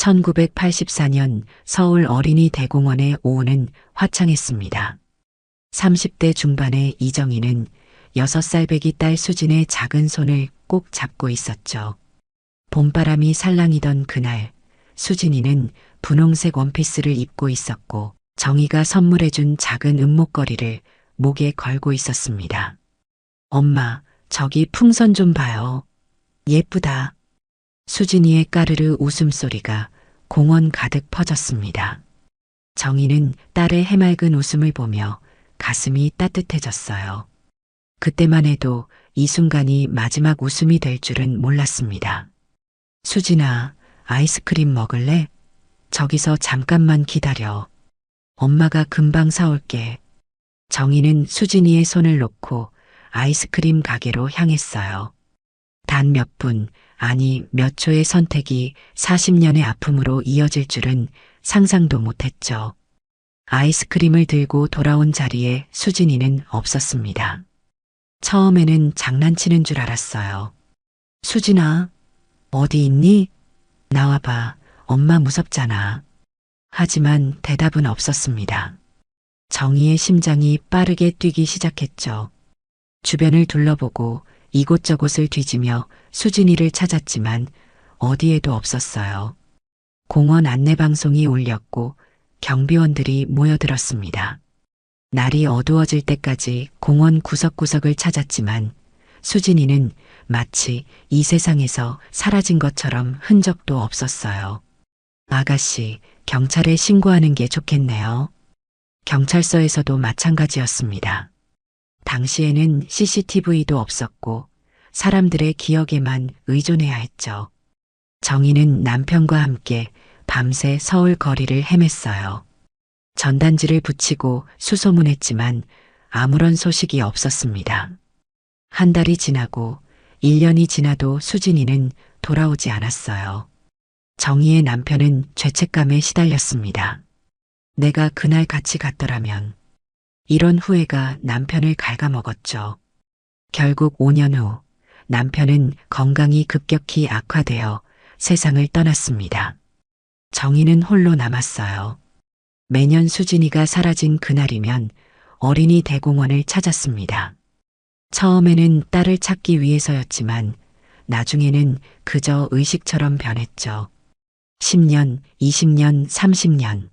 1984년 서울 어린이 대공원의 오후는 화창했습니다. 30대 중반의 이정희는 6살 배기 딸 수진의 작은 손을 꼭 잡고 있었죠. 봄바람이 살랑이던 그날, 수진이는 분홍색 원피스를 입고 있었고 정희가 선물해준 작은 은목걸이를 목에 걸고 있었습니다. 엄마, 저기 풍선 좀 봐요. 예쁘다. 수진이의 까르르 웃음소리가 공원 가득 퍼졌습니다. 정희는 딸의 해맑은 웃음을 보며 가슴이 따뜻해졌어요. 그때만 해도 이 순간이 마지막 웃음이 될 줄은 몰랐습니다. 수진아, 아이스크림 먹을래? 저기서 잠깐만 기다려. 엄마가 금방 사올게. 정희는 수진이의 손을 놓고 아이스크림 가게로 향했어요. 단 몇 분, 아니 몇 초의 선택이 40년의 아픔으로 이어질 줄은 상상도 못했죠. 아이스크림을 들고 돌아온 자리에 수진이는 없었습니다. 처음에는 장난치는 줄 알았어요. 수진아, 어디 있니? 나와봐. 엄마 무섭잖아. 하지만 대답은 없었습니다. 정희의 심장이 빠르게 뛰기 시작했죠. 주변을 둘러보고 이곳저곳을 뒤지며 수진이를 찾았지만 어디에도 없었어요. 공원 안내방송이 울렸고 경비원들이 모여들었습니다. 날이 어두워질 때까지 공원 구석구석을 찾았지만 수진이는 마치 이 세상에서 사라진 것처럼 흔적도 없었어요. 아가씨, 경찰에 신고하는 게 좋겠네요. 경찰서에서도 마찬가지였습니다. 당시에는 CCTV도 없었고 사람들의 기억에만 의존해야 했죠. 정희는 남편과 함께 밤새 서울 거리를 헤맸어요. 전단지를 붙이고 수소문했지만 아무런 소식이 없었습니다. 한 달이 지나고 1년이 지나도 수진이는 돌아오지 않았어요. 정희의 남편은 죄책감에 시달렸습니다. 내가 그날 같이 갔더라면. 이런 후회가 남편을 갉아먹었죠. 결국 5년 후 남편은 건강이 급격히 악화되어 세상을 떠났습니다. 정희는 홀로 남았어요. 매년 수진이가 사라진 그날이면 어린이 대공원을 찾았습니다. 처음에는 딸을 찾기 위해서였지만 나중에는 그저 의식처럼 변했죠. 10년, 20년, 30년.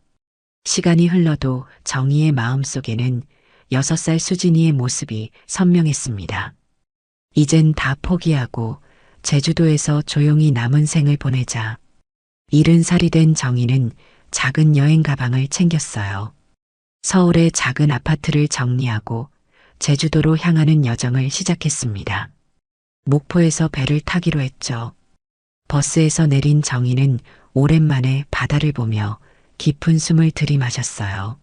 시간이 흘러도 정희의 마음속에는 6살 수진이의 모습이 선명했습니다. 이젠 다 포기하고 제주도에서 조용히 남은 생을 보내자. 70살이 된 정희는 작은 여행 가방을 챙겼어요. 서울의 작은 아파트를 정리하고 제주도로 향하는 여정을 시작했습니다. 목포에서 배를 타기로 했죠. 버스에서 내린 정희는 오랜만에 바다를 보며 깊은 숨을 들이마셨어요.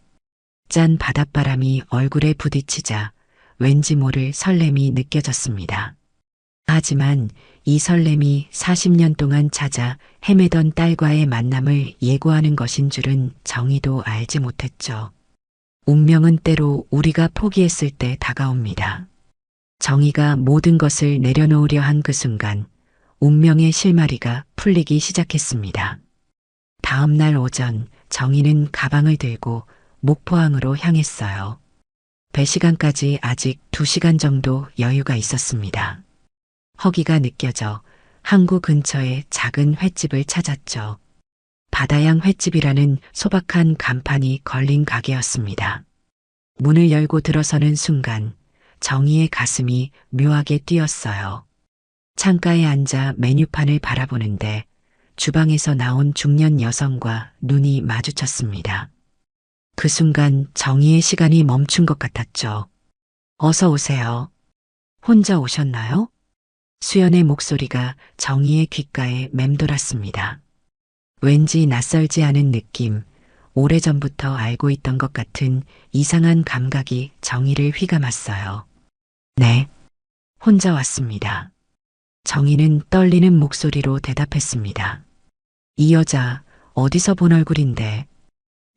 짠 바닷바람이 얼굴에 부딪히자 왠지 모를 설렘이 느껴졌습니다. 하지만 이 설렘이 40년 동안 찾아 헤매던 딸과의 만남을 예고하는 것인 줄은 정희도 알지 못했죠. 운명은 때로 우리가 포기했을 때 다가옵니다. 정희가 모든 것을 내려놓으려 한 그 순간 운명의 실마리가 풀리기 시작했습니다. 다음 날 오전 정희는 가방을 들고 목포항으로 향했어요. 배 시간까지 아직 2시간 정도 여유가 있었습니다. 허기가 느껴져 항구 근처에 작은 횟집을 찾았죠. 바다양 횟집이라는 소박한 간판이 걸린 가게였습니다. 문을 열고 들어서는 순간 정희의 가슴이 묘하게 뛰었어요. 창가에 앉아 메뉴판을 바라보는데 주방에서 나온 중년 여성과 눈이 마주쳤습니다. 그 순간 정희의 시간이 멈춘 것 같았죠. 어서 오세요. 혼자 오셨나요? 수연의 목소리가 정희의 귓가에 맴돌았습니다. 왠지 낯설지 않은 느낌, 오래전부터 알고 있던 것 같은 이상한 감각이 정희를 휘감았어요. 네, 혼자 왔습니다. 정희는 떨리는 목소리로 대답했습니다. 이 여자 어디서 본 얼굴인데.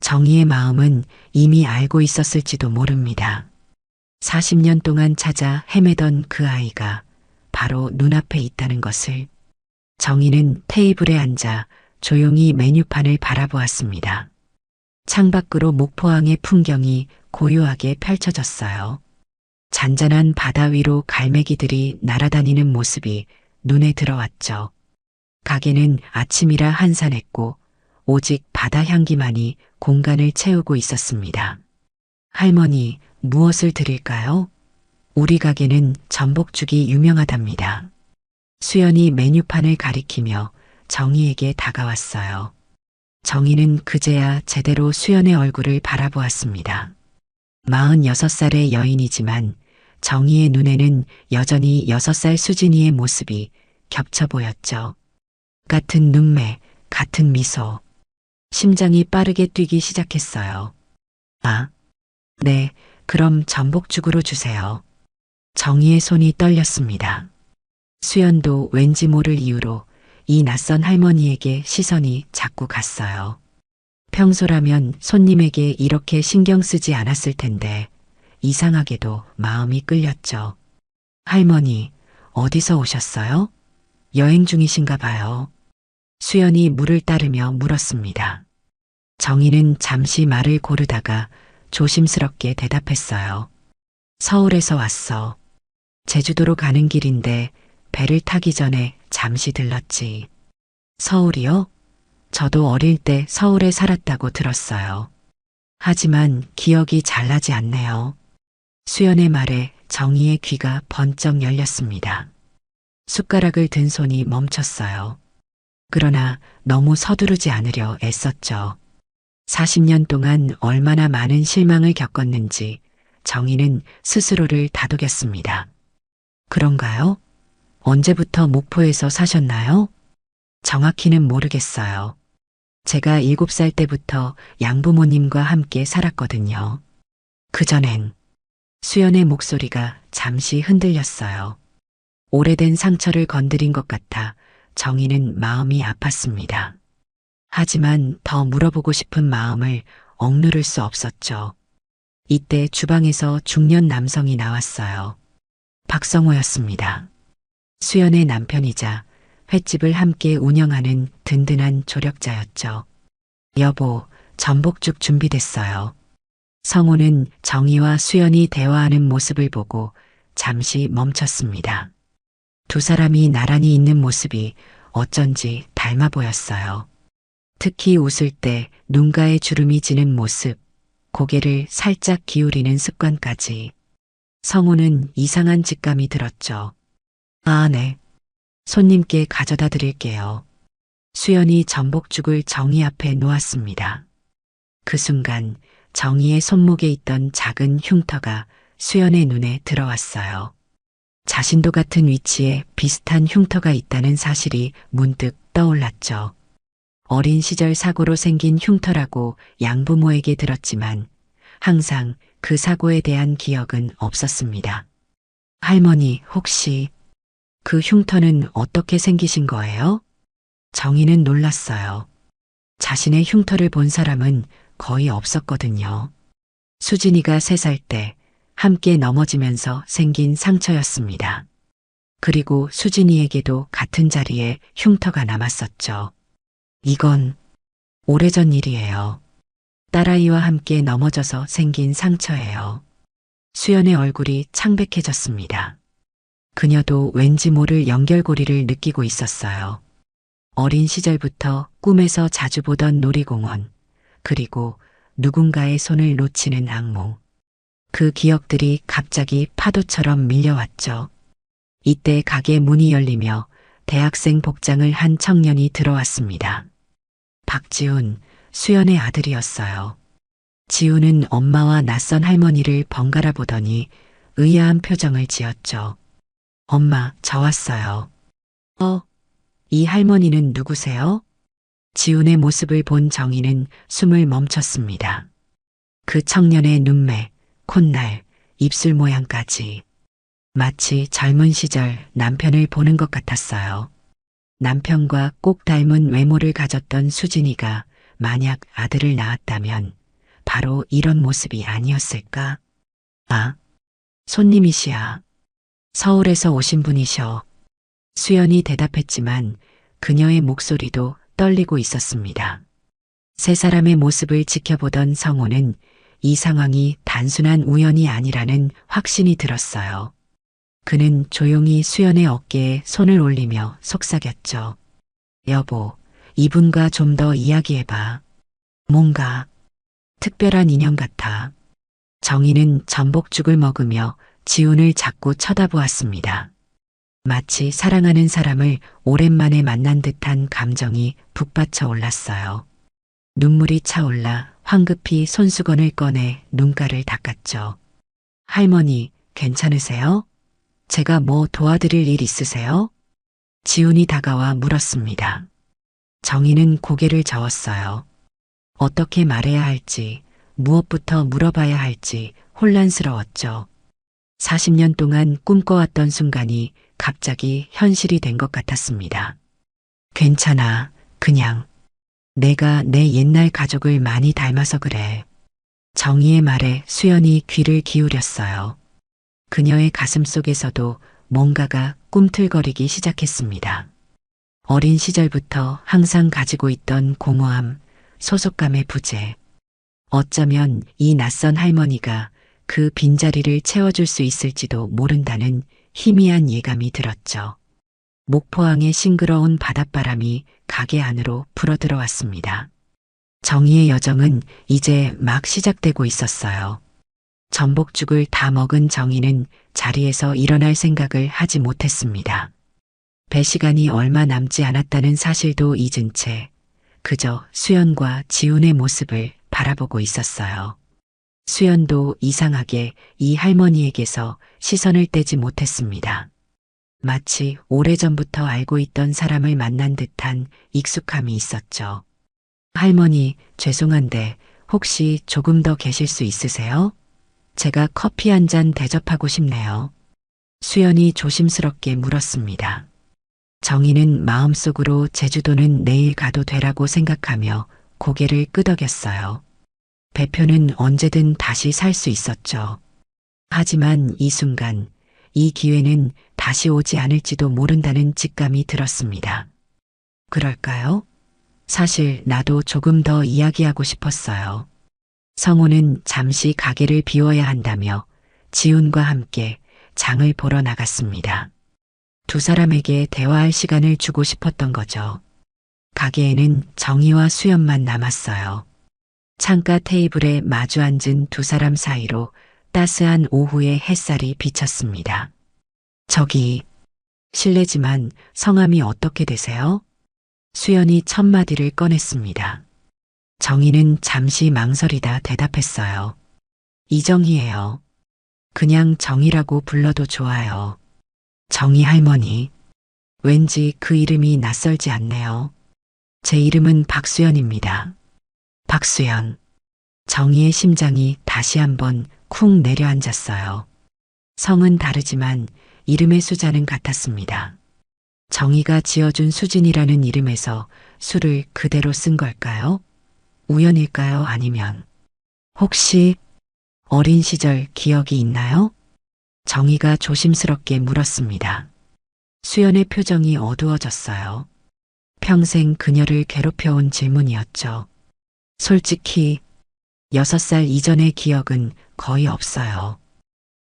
정희의 마음은 이미 알고 있었을지도 모릅니다. 40년 동안 찾아 헤매던 그 아이가 바로 눈앞에 있다는 것을. 정희는 테이블에 앉아 조용히 메뉴판을 바라보았습니다. 창밖으로 목포항의 풍경이 고요하게 펼쳐졌어요. 잔잔한 바다 위로 갈매기들이 날아다니는 모습이 눈에 들어왔죠. 가게는 아침이라 한산했고 오직 바다 향기만이 공간을 채우고 있었습니다. 할머니, 무엇을 드릴까요? 우리 가게는 전복죽이 유명하답니다. 수연이 메뉴판을 가리키며 정희에게 다가왔어요. 정희는 그제야 제대로 수연의 얼굴을 바라보았습니다. 46살의 여인이지만 정희의 눈에는 여전히 6살 수진이의 모습이 겹쳐 보였죠. 같은 눈매, 같은 미소. 심장이 빠르게 뛰기 시작했어요. 아, 네, 그럼 전복죽으로 주세요. 정희의 손이 떨렸습니다. 수연도 왠지 모를 이유로 이 낯선 할머니에게 시선이 자꾸 갔어요. 평소라면 손님에게 이렇게 신경 쓰지 않았을 텐데 이상하게도 마음이 끌렸죠. 할머니, 어디서 오셨어요? 여행 중이신가 봐요. 수연이 물을 따르며 물었습니다. 정희는 잠시 말을 고르다가 조심스럽게 대답했어요. 서울에서 왔어. 제주도로 가는 길인데 배를 타기 전에 잠시 들렀지. 서울이요? 저도 어릴 때 서울에 살았다고 들었어요. 하지만 기억이 잘 나지 않네요. 수연의 말에 정희의 귀가 번쩍 열렸습니다. 숟가락을 든 손이 멈췄어요. 그러나 너무 서두르지 않으려 애썼죠. 40년 동안 얼마나 많은 실망을 겪었는지 정희는 스스로를 다독였습니다. 그런가요? 언제부터 목포에서 사셨나요? 정확히는 모르겠어요. 제가 7살 때부터 양부모님과 함께 살았거든요. 그전엔 수연의 목소리가 잠시 흔들렸어요. 오래된 상처를 건드린 것 같아 정희는 마음이 아팠습니다. 하지만 더 물어보고 싶은 마음을 억누를 수 없었죠. 이때 주방에서 중년 남성이 나왔어요. 박성호였습니다. 수연의 남편이자 횟집을 함께 운영하는 든든한 조력자였죠. 여보, 전복죽 준비됐어요. 성호는 정희와 수연이 대화하는 모습을 보고 잠시 멈췄습니다. 두 사람이 나란히 있는 모습이 어쩐지 닮아 보였어요. 특히 웃을 때 눈가에 주름이 지는 모습, 고개를 살짝 기울이는 습관까지. 성호는 이상한 직감이 들었죠. 아, 네. 손님께 가져다 드릴게요. 수연이 전복죽을 정희 앞에 놓았습니다. 그 순간 정희의 손목에 있던 작은 흉터가 수연의 눈에 들어왔어요. 자신도 같은 위치에 비슷한 흉터가 있다는 사실이 문득 떠올랐죠. 어린 시절 사고로 생긴 흉터라고 양부모에게 들었지만 항상 그 사고에 대한 기억은 없었습니다. 할머니, 혹시 그 흉터는 어떻게 생기신 거예요? 정희는 놀랐어요. 자신의 흉터를 본 사람은 거의 없었거든요. 수진이가 3살 때 함께 넘어지면서 생긴 상처였습니다. 그리고 수진이에게도 같은 자리에 흉터가 남았었죠. 이건 오래전 일이에요. 딸아이와 함께 넘어져서 생긴 상처예요. 수연의 얼굴이 창백해졌습니다. 그녀도 왠지 모를 연결고리를 느끼고 있었어요. 어린 시절부터 꿈에서 자주 보던 놀이공원, 그리고 누군가의 손을 놓치는 악몽. 그 기억들이 갑자기 파도처럼 밀려왔죠. 이때 가게 문이 열리며 대학생 복장을 한 청년이 들어왔습니다. 박지훈, 수연의 아들이었어요. 지훈은 엄마와 낯선 할머니를 번갈아 보더니 의아한 표정을 지었죠. 엄마, 저 왔어요. 이 할머니는 누구세요? 지훈의 모습을 본 정희는 숨을 멈췄습니다. 그 청년의 눈매, 콧날, 입술 모양까지 마치 젊은 시절 남편을 보는 것 같았어요. 남편과 꼭 닮은 외모를 가졌던 수진이가 만약 아들을 낳았다면 바로 이런 모습이 아니었을까? 아, 손님이시야. 서울에서 오신 분이셔. 수연이 대답했지만 그녀의 목소리도 떨리고 있었습니다. 세 사람의 모습을 지켜보던 성호는 이 상황이 단순한 우연이 아니라는 확신이 들었어요. 그는 조용히 수연의 어깨에 손을 올리며 속삭였죠. 여보, 이분과 좀 더 이야기해봐. 뭔가 특별한 인연 같아. 정희는 전복죽을 먹으며 지훈을 자꾸 쳐다보았습니다. 마치 사랑하는 사람을 오랜만에 만난 듯한 감정이 북받쳐 올랐어요. 눈물이 차올라 황급히 손수건을 꺼내 눈가를 닦았죠. 할머니, 괜찮으세요? 제가 뭐 도와드릴 일 있으세요? 지훈이 다가와 물었습니다. 정희는 고개를 저었어요. 어떻게 말해야 할지, 무엇부터 물어봐야 할지 혼란스러웠죠. 40년 동안 꿈꿔왔던 순간이 갑자기 현실이 된 것 같았습니다. 괜찮아, 그냥. 내가 내 옛날 가족을 많이 닮아서 그래. 정희의 말에 수연이 귀를 기울였어요. 그녀의 가슴 속에서도 뭔가가 꿈틀거리기 시작했습니다. 어린 시절부터 항상 가지고 있던 공허함, 소속감의 부재. 어쩌면 이 낯선 할머니가 그 빈자리를 채워줄 수 있을지도 모른다는 희미한 예감이 들었죠. 목포항의 싱그러운 바닷바람이 가게 안으로 불어들어왔습니다. 정희의 여정은 이제 막 시작되고 있었어요. 전복죽을 다 먹은 정희는 자리에서 일어날 생각을 하지 못했습니다. 배 시간이 얼마 남지 않았다는 사실도 잊은 채 그저 수연과 지훈의 모습을 바라보고 있었어요. 수연도 이상하게 이 할머니에게서 시선을 떼지 못했습니다. 마치 오래전부터 알고 있던 사람을 만난 듯한 익숙함이 있었죠. 할머니, 죄송한데 혹시 조금 더 계실 수 있으세요? 제가 커피 한 잔 대접하고 싶네요. 수연이 조심스럽게 물었습니다. 정희는 마음속으로 제주도는 내일 가도 되라고 생각하며 고개를 끄덕였어요. 배표는 언제든 다시 살 수 있었죠. 하지만 이 순간, 이 기회는 다시 오지 않을지도 모른다는 직감이 들었습니다. 그럴까요? 사실 나도 조금 더 이야기하고 싶었어요. 성호는 잠시 가게를 비워야 한다며 지훈과 함께 장을 보러 나갔습니다. 두 사람에게 대화할 시간을 주고 싶었던 거죠. 가게에는 정희와 수연만 남았어요. 창가 테이블에 마주 앉은 두 사람 사이로 따스한 오후의 햇살이 비쳤습니다. 저기, 실례지만 성함이 어떻게 되세요? 수연이 첫 마디를 꺼냈습니다. 정희는 잠시 망설이다 대답했어요. 이정희예요. 그냥 정희라고 불러도 좋아요. 정희 할머니. 왠지 그 이름이 낯설지 않네요. 제 이름은 박수연입니다. 박수연. 정희의 심장이 다시 한번 쿵 내려앉았어요. 성은 다르지만 이름의 숫자는 같았습니다. 정희가 지어준 수진이라는 이름에서 수를 그대로 쓴 걸까요? 우연일까요? 아니면 혹시 어린 시절 기억이 있나요? 정희가 조심스럽게 물었습니다. 수연의 표정이 어두워졌어요. 평생 그녀를 괴롭혀온 질문이었죠. 솔직히 6살 이전의 기억은 거의 없어요.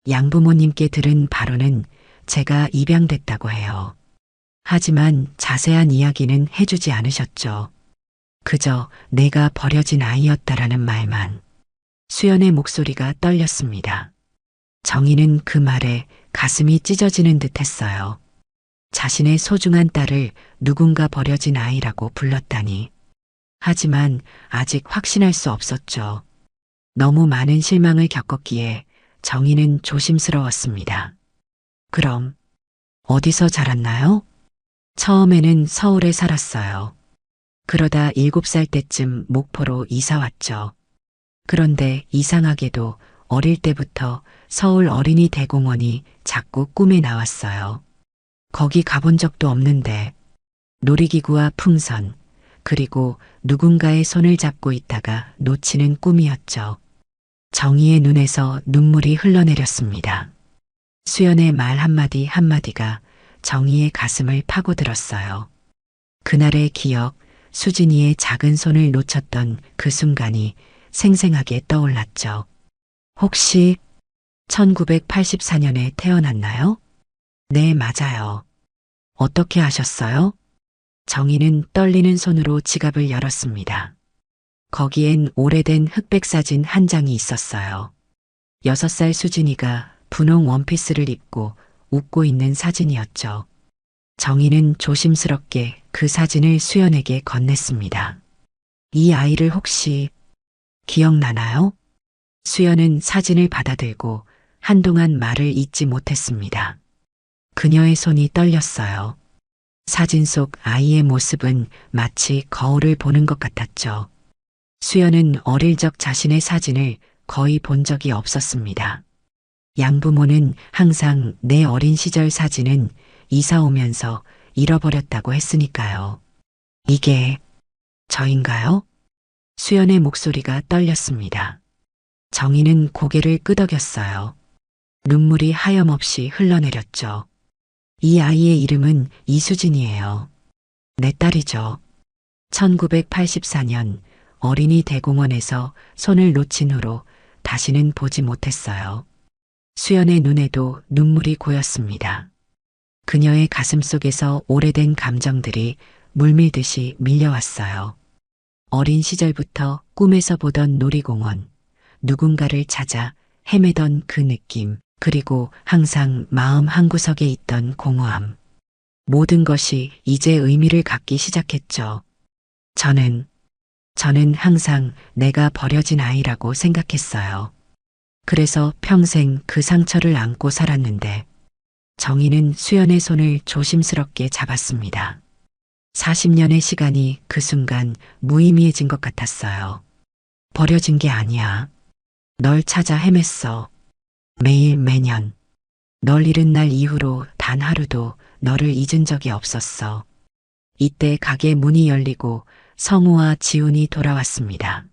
양부모님께 들은 바로는 제가 입양됐다고 해요. 하지만 자세한 이야기는 해주지 않으셨죠. 그저 내가 버려진 아이였다라는 말만. 수연의 목소리가 떨렸습니다. 정희는 그 말에 가슴이 찢어지는 듯 했어요. 자신의 소중한 딸을 누군가 버려진 아이라고 불렀다니. 하지만 아직 확신할 수 없었죠. 너무 많은 실망을 겪었기에 정희는 조심스러웠습니다. 그럼 어디서 자랐나요? 처음에는 서울에 살았어요. 그러다 7살 때쯤 목포로 이사 왔죠. 그런데 이상하게도 어릴 때부터 서울 어린이 대공원이 자꾸 꿈에 나왔어요. 거기 가본 적도 없는데 놀이기구와 풍선, 그리고 누군가의 손을 잡고 있다가 놓치는 꿈이었죠. 정희의 눈에서 눈물이 흘러내렸습니다. 수연의 말 한마디 한마디가 정희의 가슴을 파고들었어요. 그날의 기억, 수진이의 작은 손을 놓쳤던 그 순간이 생생하게 떠올랐죠. 혹시 1984년에 태어났나요? 네, 맞아요. 어떻게 아셨어요? 정희는 떨리는 손으로 지갑을 열었습니다. 거기엔 오래된 흑백 사진 한 장이 있었어요. 6살 수진이가 분홍 원피스를 입고 웃고 있는 사진이었죠. 정희는 조심스럽게 그 사진을 수연에게 건넸습니다. 이 아이를 혹시 기억나나요? 수연은 사진을 받아들고 한동안 말을 잇지 못했습니다. 그녀의 손이 떨렸어요. 사진 속 아이의 모습은 마치 거울을 보는 것 같았죠. 수연은 어릴 적 자신의 사진을 거의 본 적이 없었습니다. 양부모는 항상 내 어린 시절 사진은 이사 오면서 잃어버렸다고 했으니까요. 이게 저인가요? 수연의 목소리가 떨렸습니다. 정희는 고개를 끄덕였어요. 눈물이 하염없이 흘러내렸죠. 이 아이의 이름은 이수진이에요. 내 딸이죠. 1984년 어린이 대공원에서 손을 놓친 후로 다시는 보지 못했어요. 수연의 눈에도 눈물이 고였습니다. 그녀의 가슴 속에서 오래된 감정들이 물밀듯이 밀려왔어요. 어린 시절부터 꿈에서 보던 놀이공원, 누군가를 찾아 헤매던 그 느낌, 그리고 항상 마음 한구석에 있던 공허함. 모든 것이 이제 의미를 갖기 시작했죠. 저는 항상 내가 버려진 아이라고 생각했어요. 그래서 평생 그 상처를 안고 살았는데, 정희는 수연의 손을 조심스럽게 잡았습니다. 40년의 시간이 그 순간 무의미해진 것 같았어요. 버려진 게 아니야. 널 찾아 헤맸어. 매일 매년. 널 잃은 날 이후로 단 하루도 너를 잊은 적이 없었어. 이때 가게 문이 열리고 성우와 지훈이 돌아왔습니다.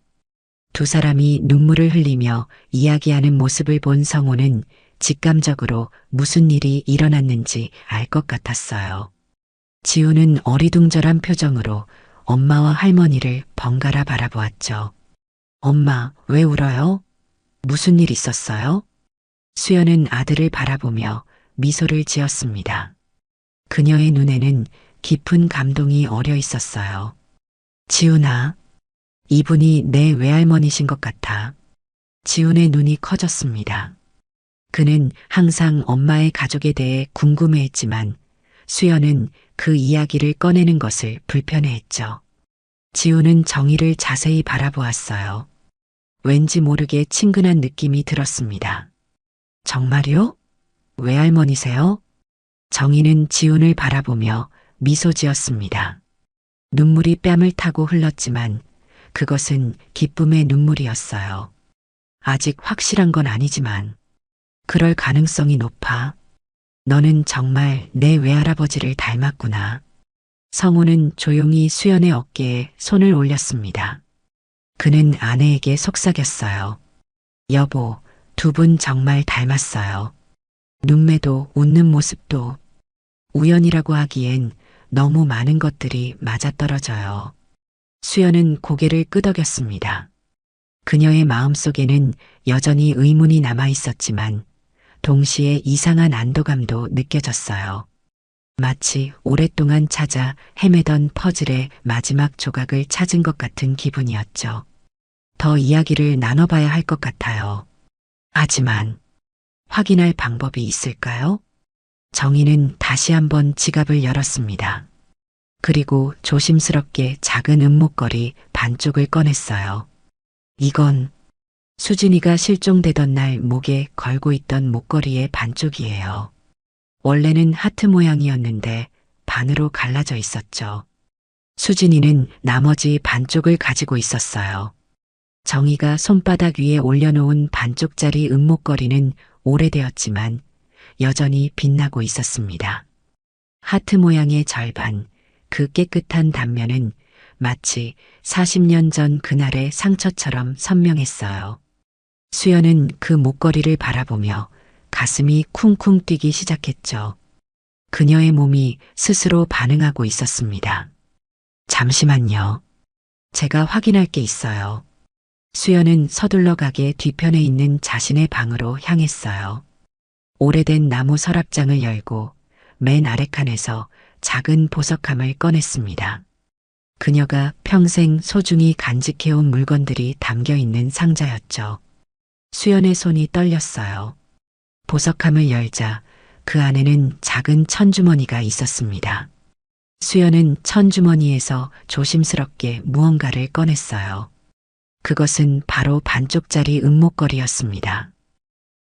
두 사람이 눈물을 흘리며 이야기하는 모습을 본 성우는 직감적으로 무슨 일이 일어났는지 알 것 같았어요. 지훈은 어리둥절한 표정으로 엄마와 할머니를 번갈아 바라보았죠. 엄마, 왜 울어요? 무슨 일 있었어요? 수연은 아들을 바라보며 미소를 지었습니다. 그녀의 눈에는 깊은 감동이 어려 있었어요. 지훈아, 이분이 내 외할머니신 것 같아. 지훈의 눈이 커졌습니다. 그는 항상 엄마의 가족에 대해 궁금해했지만 수연은 그 이야기를 꺼내는 것을 불편해했죠. 지훈은 정희를 자세히 바라보았어요. 왠지 모르게 친근한 느낌이 들었습니다. 정말요? 외할머니세요? 정희는 지훈을 바라보며 미소 지었습니다. 눈물이 뺨을 타고 흘렀지만 그것은 기쁨의 눈물이었어요. 아직 확실한 건 아니지만 그럴 가능성이 높아. 너는 정말 내 외할아버지를 닮았구나. 성우는 조용히 수연의 어깨에 손을 올렸습니다. 그는 아내에게 속삭였어요. 여보, 두 분 정말 닮았어요. 눈매도 웃는 모습도. 우연이라고 하기엔 너무 많은 것들이 맞아떨어져요. 수연은 고개를 끄덕였습니다. 그녀의 마음속에는 여전히 의문이 남아 있었지만 동시에 이상한 안도감도 느껴졌어요. 마치 오랫동안 찾아 헤매던 퍼즐의 마지막 조각을 찾은 것 같은 기분이었죠. 더 이야기를 나눠봐야 할 것 같아요. 하지만 확인할 방법이 있을까요? 정희는 다시 한번 지갑을 열었습니다. 그리고 조심스럽게 작은 은목걸이 반쪽을 꺼냈어요. 이건 수진이가 실종되던 날 목에 걸고 있던 목걸이의 반쪽이에요. 원래는 하트 모양이었는데 반으로 갈라져 있었죠. 수진이는 나머지 반쪽을 가지고 있었어요. 정희가 손바닥 위에 올려놓은 반쪽짜리 은목걸이는 오래되었지만 여전히 빛나고 있었습니다. 하트 모양의 절반, 그 깨끗한 단면은 마치 40년 전 그날의 상처처럼 선명했어요. 수연은 그 목걸이를 바라보며 가슴이 쿵쿵 뛰기 시작했죠. 그녀의 몸이 스스로 반응하고 있었습니다. 잠시만요. 제가 확인할 게 있어요. 수연은 서둘러 가게 뒤편에 있는 자신의 방으로 향했어요. 오래된 나무 서랍장을 열고 맨 아래 칸에서 작은 보석함을 꺼냈습니다. 그녀가 평생 소중히 간직해온 물건들이 담겨 있는 상자였죠. 수연의 손이 떨렸어요. 보석함을 열자 그 안에는 작은 천주머니가 있었습니다. 수연은 천주머니에서 조심스럽게 무언가를 꺼냈어요. 그것은 바로 반쪽짜리 은목걸이였습니다.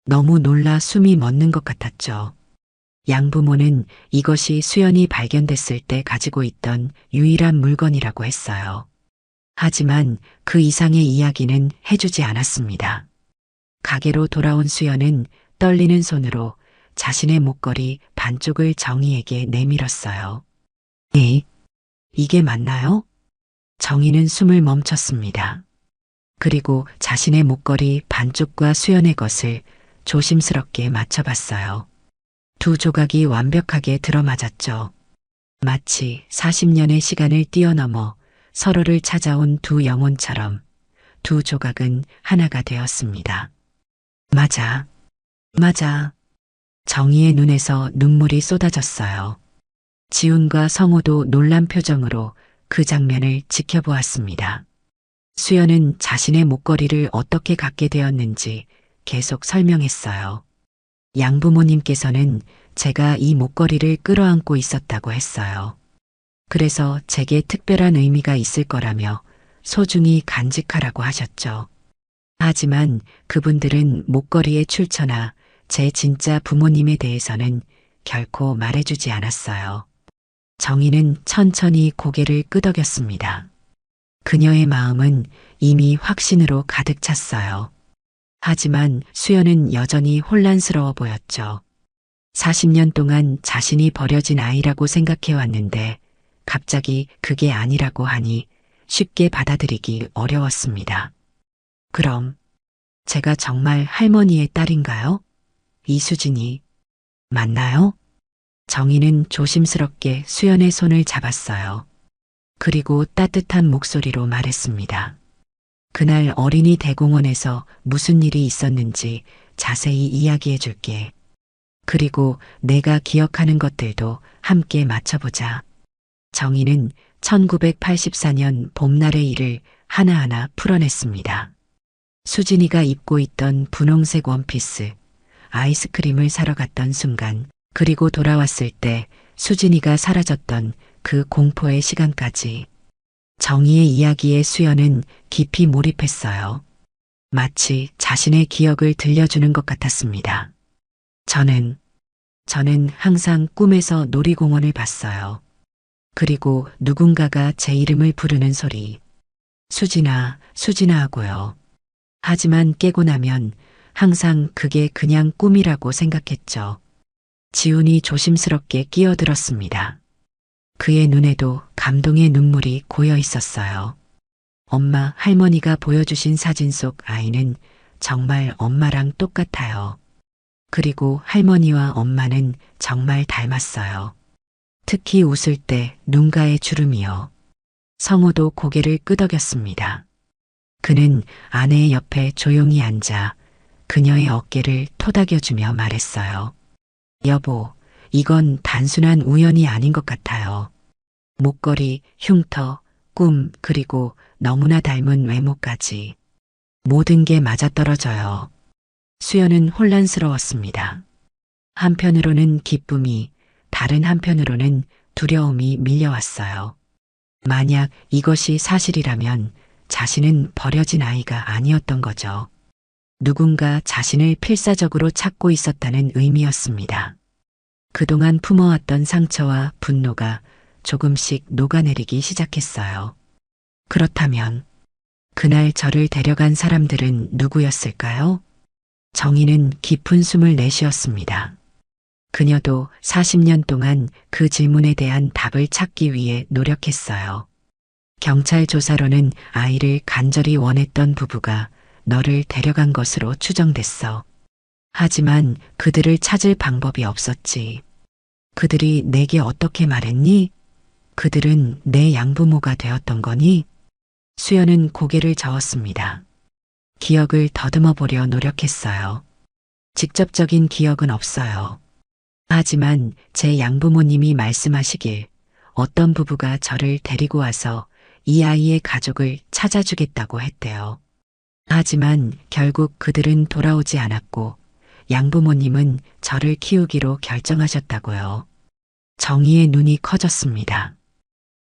너무 놀라 숨이 멎는 것 같았죠. 양부모는 이것이 수연이 발견됐을 때 가지고 있던 유일한 물건이라고 했어요. 하지만 그 이상의 이야기는 해주지 않았습니다. 가게로 돌아온 수연은 떨리는 손으로 자신의 목걸이 반쪽을 정희에게 내밀었어요. 네, 이게 맞나요? 정희는 숨을 멈췄습니다. 그리고 자신의 목걸이 반쪽과 수연의 것을 조심스럽게 맞춰봤어요. 두 조각이 완벽하게 들어맞았죠. 마치 40년의 시간을 뛰어넘어 서로를 찾아온 두 영혼처럼 두 조각은 하나가 되었습니다. 맞아. 맞아. 정희의 눈에서 눈물이 쏟아졌어요. 지훈과 성호도 놀란 표정으로 그 장면을 지켜보았습니다. 수연은 자신의 목걸이를 어떻게 갖게 되었는지 계속 설명했어요. 양부모님께서는 제가 이 목걸이를 끌어안고 있었다고 했어요. 그래서 제게 특별한 의미가 있을 거라며 소중히 간직하라고 하셨죠. 하지만 그분들은 목걸이의 출처나 제 진짜 부모님에 대해서는 결코 말해주지 않았어요. 정희는 천천히 고개를 끄덕였습니다. 그녀의 마음은 이미 확신으로 가득 찼어요. 하지만 수연은 여전히 혼란스러워 보였죠. 40년 동안 자신이 버려진 아이라고 생각해왔는데 갑자기 그게 아니라고 하니 쉽게 받아들이기 어려웠습니다. 그럼 제가 정말 할머니의 딸인가요? 이수진이 맞나요? 정희는 조심스럽게 수연의 손을 잡았어요. 그리고 따뜻한 목소리로 말했습니다. 그날 어린이 대공원에서 무슨 일이 있었는지 자세히 이야기해 줄게. 그리고 내가 기억하는 것들도 함께 맞춰보자. 정희는 1984년 봄날의 일을 하나하나 풀어냈습니다. 수진이가 입고 있던 분홍색 원피스, 아이스크림을 사러 갔던 순간, 그리고 돌아왔을 때 수진이가 사라졌던 그 공포의 시간까지 정희의 이야기에 수연은 깊이 몰입했어요. 마치 자신의 기억을 들려주는 것 같았습니다. 저는 항상 꿈에서 놀이공원을 봤어요. 그리고 누군가가 제 이름을 부르는 소리. 수진아, 수진아 하고요. 하지만 깨고 나면 항상 그게 그냥 꿈이라고 생각했죠. 지훈이 조심스럽게 끼어들었습니다. 그의 눈에도 감동의 눈물이 고여 있었어요. 엄마, 할머니가 보여주신 사진 속 아이는 정말 엄마랑 똑같아요. 그리고 할머니와 엄마는 정말 닮았어요. 특히 웃을 때 눈가에 주름이요. 성호도 고개를 끄덕였습니다. 그는 아내의 옆에 조용히 앉아 그녀의 어깨를 토닥여주며 말했어요. 여보, 이건 단순한 우연이 아닌 것 같아요. 목걸이, 흉터, 꿈, 그리고 너무나 닮은 외모까지. 모든 게 맞아떨어져요. 수연은 혼란스러웠습니다. 한편으로는 기쁨이, 다른 한편으로는 두려움이 밀려왔어요. 만약 이것이 사실이라면 자신은 버려진 아이가 아니었던 거죠. 누군가 자신을 필사적으로 찾고 있었다는 의미였습니다. 그동안 품어왔던 상처와 분노가 조금씩 녹아내리기 시작했어요. 그렇다면 그날 저를 데려간 사람들은 누구였을까요? 정희는 깊은 숨을 내쉬었습니다. 그녀도 40년 동안 그 질문에 대한 답을 찾기 위해 노력했어요. 경찰 조사로는 아이를 간절히 원했던 부부가 너를 데려간 것으로 추정됐어. 하지만 그들을 찾을 방법이 없었지. 그들이 내게 어떻게 말했니? 그들은 내 양부모가 되었던 거니? 수연은 고개를 저었습니다. 기억을 더듬어 보려 노력했어요. 직접적인 기억은 없어요. 하지만 제 양부모님이 말씀하시길 어떤 부부가 저를 데리고 와서 이 아이의 가족을 찾아주겠다고 했대요. 하지만 결국 그들은 돌아오지 않았고 양부모님은 저를 키우기로 결정하셨다고요. 정희의 눈이 커졌습니다.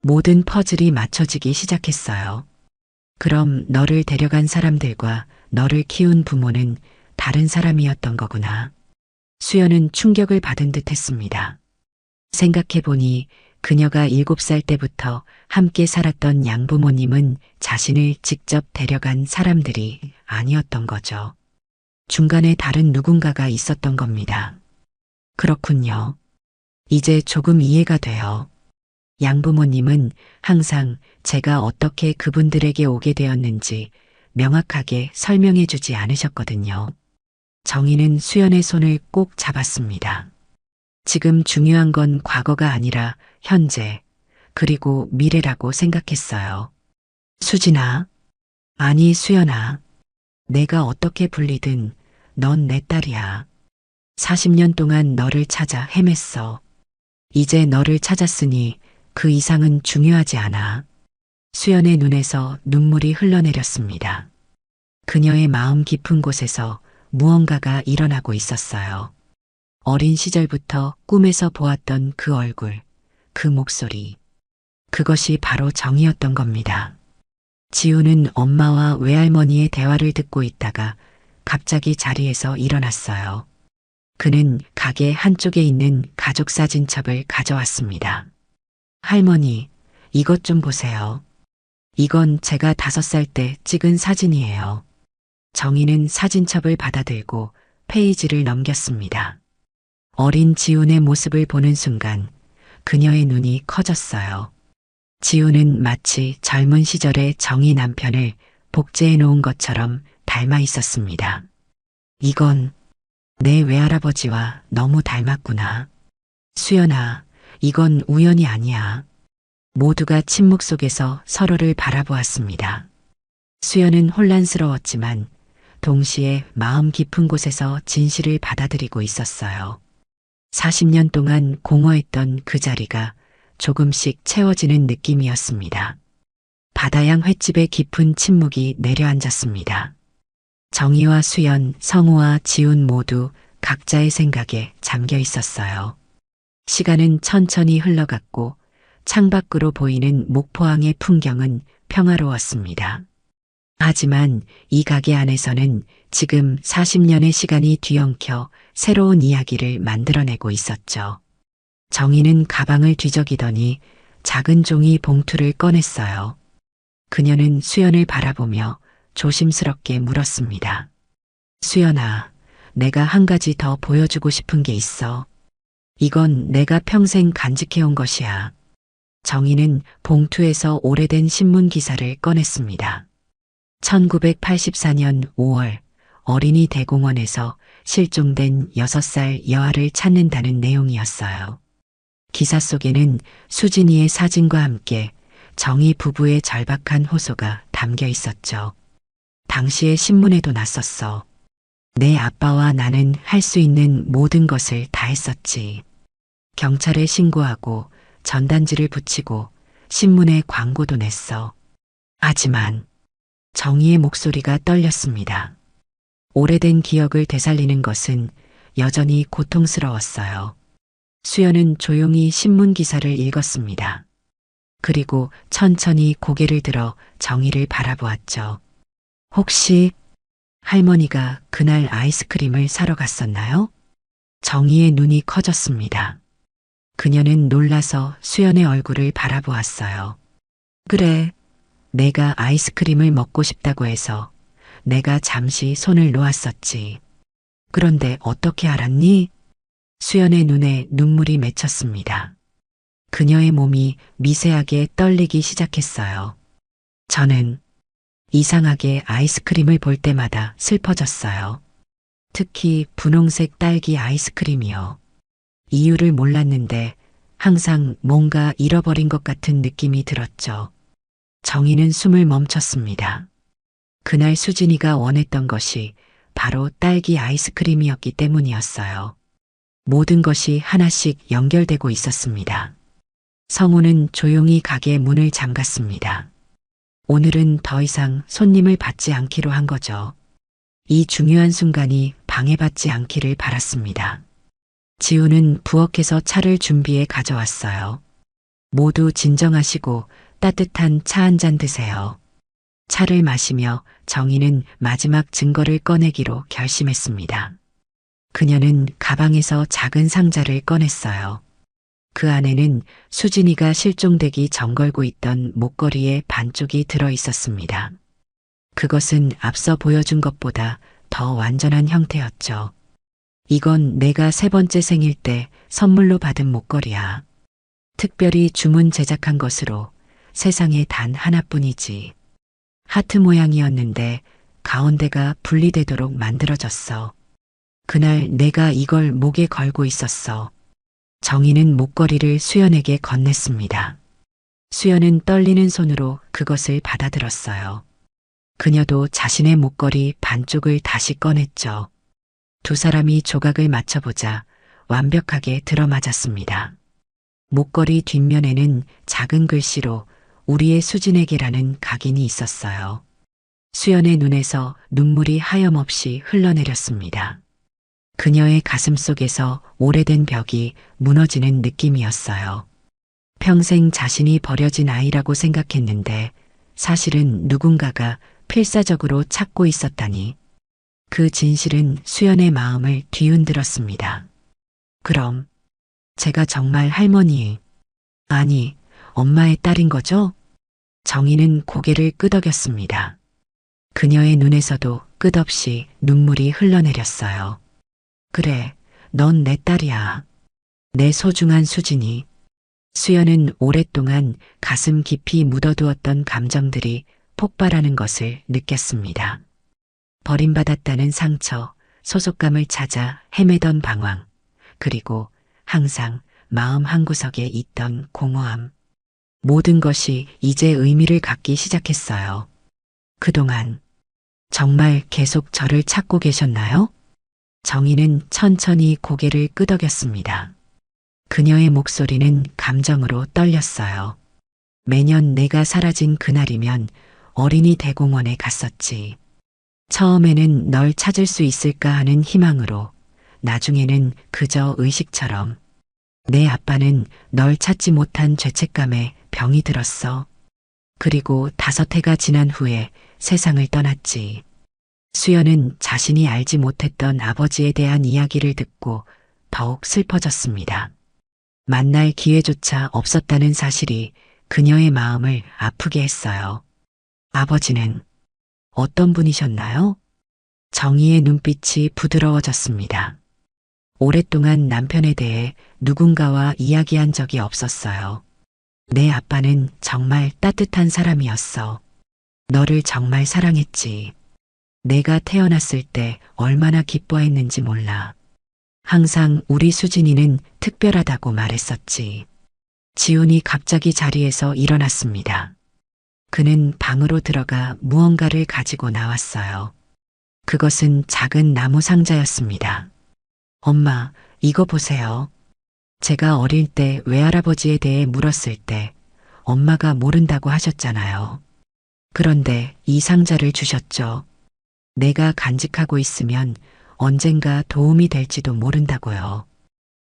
모든 퍼즐이 맞춰지기 시작했어요. 그럼 너를 데려간 사람들과 너를 키운 부모는 다른 사람이었던 거구나. 수연은 충격을 받은 듯 했습니다. 생각해보니 그녀가 7살 때부터 함께 살았던 양부모님은 자신을 직접 데려간 사람들이 아니었던 거죠. 중간에 다른 누군가가 있었던 겁니다. 그렇군요. 이제 조금 이해가 돼요. 양부모님은 항상 제가 어떻게 그분들에게 오게 되었는지 명확하게 설명해 주지 않으셨거든요. 정희는 수연의 손을 꼭 잡았습니다. 지금 중요한 건 과거가 아니라 현재, 그리고 미래라고 생각했어요. 수진아, 아니 수연아, 내가 어떻게 불리든 넌 내 딸이야. 40년 동안 너를 찾아 헤맸어. 이제 너를 찾았으니 그 이상은 중요하지 않아. 수연의 눈에서 눈물이 흘러내렸습니다. 그녀의 마음 깊은 곳에서 무언가가 일어나고 있었어요. 어린 시절부터 꿈에서 보았던 그 얼굴, 그 목소리. 그것이 바로 정이었던 겁니다. 지우는 엄마와 외할머니의 대화를 듣고 있다가 갑자기 자리에서 일어났어요. 그는 가게 한쪽에 있는 가족 사진첩을 가져왔습니다. 할머니, 이것 좀 보세요. 이건 제가 5살 때 찍은 사진이에요. 정희는 사진첩을 받아들고 페이지를 넘겼습니다. 어린 지훈의 모습을 보는 순간 그녀의 눈이 커졌어요. 지훈은 마치 젊은 시절의 정희 남편을 복제해 놓은 것처럼 닮아 있었습니다. 이건 내 외할아버지와 너무 닮았구나. 수연아, 이건 우연이 아니야. 모두가 침묵 속에서 서로를 바라보았습니다. 수연은 혼란스러웠지만 동시에 마음 깊은 곳에서 진실을 받아들이고 있었어요. 40년 동안 공허했던 그 자리가 조금씩 채워지는 느낌이었습니다. 바다양 횟집의 깊은 침묵이 내려앉았습니다. 정희와 수연, 성우와 지훈 모두 각자의 생각에 잠겨 있었어요. 시간은 천천히 흘러갔고 창밖으로 보이는 목포항의 풍경은 평화로웠습니다. 하지만 이 가게 안에서는 지금 40년의 시간이 뒤엉켜 새로운 이야기를 만들어내고 있었죠. 정희는 가방을 뒤적이더니 작은 종이 봉투를 꺼냈어요. 그녀는 수연을 바라보며 조심스럽게 물었습니다. 수연아, 내가 한 가지 더 보여주고 싶은 게 있어. 이건 내가 평생 간직해온 것이야. 정희는 봉투에서 오래된 신문 기사를 꺼냈습니다. 1984년 5월 어린이 대공원에서 실종된 6살 여아를 찾는다는 내용이었어요. 기사 속에는 수진이의 사진과 함께 정희 부부의 절박한 호소가 담겨 있었죠. 당시의 신문에도 났었어. 내 아빠와 나는 할 수 있는 모든 것을 다 했었지. 경찰에 신고하고 전단지를 붙이고 신문에 광고도 냈어. 하지만 정희의 목소리가 떨렸습니다. 오래된 기억을 되살리는 것은 여전히 고통스러웠어요. 수연은 조용히 신문 기사를 읽었습니다. 그리고 천천히 고개를 들어 정희를 바라보았죠. 혹시 할머니가 그날 아이스크림을 사러 갔었나요? 정희의 눈이 커졌습니다. 그녀는 놀라서 수연의 얼굴을 바라보았어요. 그래, 내가 아이스크림을 먹고 싶다고 해서 내가 잠시 손을 놓았었지. 그런데 어떻게 알았니? 수연의 눈에 눈물이 맺혔습니다. 그녀의 몸이 미세하게 떨리기 시작했어요. 저는 이상하게 아이스크림을 볼 때마다 슬퍼졌어요. 특히 분홍색 딸기 아이스크림이요. 이유를 몰랐는데 항상 뭔가 잃어버린 것 같은 느낌이 들었죠. 정희는 숨을 멈췄습니다. 그날 수진이가 원했던 것이 바로 딸기 아이스크림이었기 때문이었어요. 모든 것이 하나씩 연결되고 있었습니다. 성우는 조용히 가게 문을 잠갔습니다. 오늘은 더 이상 손님을 받지 않기로 한 거죠. 이 중요한 순간이 방해받지 않기를 바랐습니다. 지우는 부엌에서 차를 준비해 가져왔어요. 모두 진정하시고 따뜻한 차 한 잔 드세요. 차를 마시며 정희는 마지막 증거를 꺼내기로 결심했습니다. 그녀는 가방에서 작은 상자를 꺼냈어요. 그 안에는 수진이가 실종되기 전 걸고 있던 목걸이의 반쪽이 들어 있었습니다. 그것은 앞서 보여준 것보다 더 완전한 형태였죠. 이건 내가 3번째 생일 때 선물로 받은 목걸이야. 특별히 주문 제작한 것으로 세상에 단 하나뿐이지. 하트 모양이었는데 가운데가 분리되도록 만들어졌어. 그날 내가 이걸 목에 걸고 있었어. 정희는 목걸이를 수연에게 건넸습니다. 수연은 떨리는 손으로 그것을 받아들었어요. 그녀도 자신의 목걸이 반쪽을 다시 꺼냈죠. 두 사람이 조각을 맞춰보자 완벽하게 들어맞았습니다. 목걸이 뒷면에는 작은 글씨로 우리의 수진에게라는 각인이 있었어요. 수연의 눈에서 눈물이 하염없이 흘러내렸습니다. 그녀의 가슴 속에서 오래된 벽이 무너지는 느낌이었어요. 평생 자신이 버려진 아이라고 생각했는데 사실은 누군가가 필사적으로 찾고 있었다니. 그 진실은 수연의 마음을 뒤흔들었습니다. 그럼 제가 정말 할머니, 아니 엄마의 딸인 거죠? 정희는 고개를 끄덕였습니다. 그녀의 눈에서도 끝없이 눈물이 흘러내렸어요. 그래, 넌 내 딸이야. 내 소중한 수진이. 수연은 오랫동안 가슴 깊이 묻어두었던 감정들이 폭발하는 것을 느꼈습니다. 버림받았다는 상처, 소속감을 찾아 헤매던 방황, 그리고 항상 마음 한구석에 있던 공허함. 모든 것이 이제 의미를 갖기 시작했어요. 그동안 정말 계속 저를 찾고 계셨나요? 정희는 천천히 고개를 끄덕였습니다. 그녀의 목소리는 감정으로 떨렸어요. 매년 내가 사라진 그날이면 어린이 대공원에 갔었지. 처음에는 널 찾을 수 있을까 하는 희망으로, 나중에는 그저 의식처럼. 내 아빠는 널 찾지 못한 죄책감에 병이 들었어. 그리고 5해가 지난 후에 세상을 떠났지. 수연은 자신이 알지 못했던 아버지에 대한 이야기를 듣고 더욱 슬퍼졌습니다. 만날 기회조차 없었다는 사실이 그녀의 마음을 아프게 했어요. 아버지는 어떤 분이셨나요? 정희의 눈빛이 부드러워졌습니다. 오랫동안 남편에 대해 누군가와 이야기한 적이 없었어요. 내 아빠는 정말 따뜻한 사람이었어. 너를 정말 사랑했지. 내가 태어났을 때 얼마나 기뻐했는지 몰라. 항상 우리 수진이는 특별하다고 말했었지. 지훈이 갑자기 자리에서 일어났습니다. 그는 방으로 들어가 무언가를 가지고 나왔어요. 그것은 작은 나무 상자였습니다. 엄마, 이거 보세요. 제가 어릴 때 외할아버지에 대해 물었을 때 엄마가 모른다고 하셨잖아요. 그런데 이 상자를 주셨죠. 내가 간직하고 있으면 언젠가 도움이 될지도 모른다고요.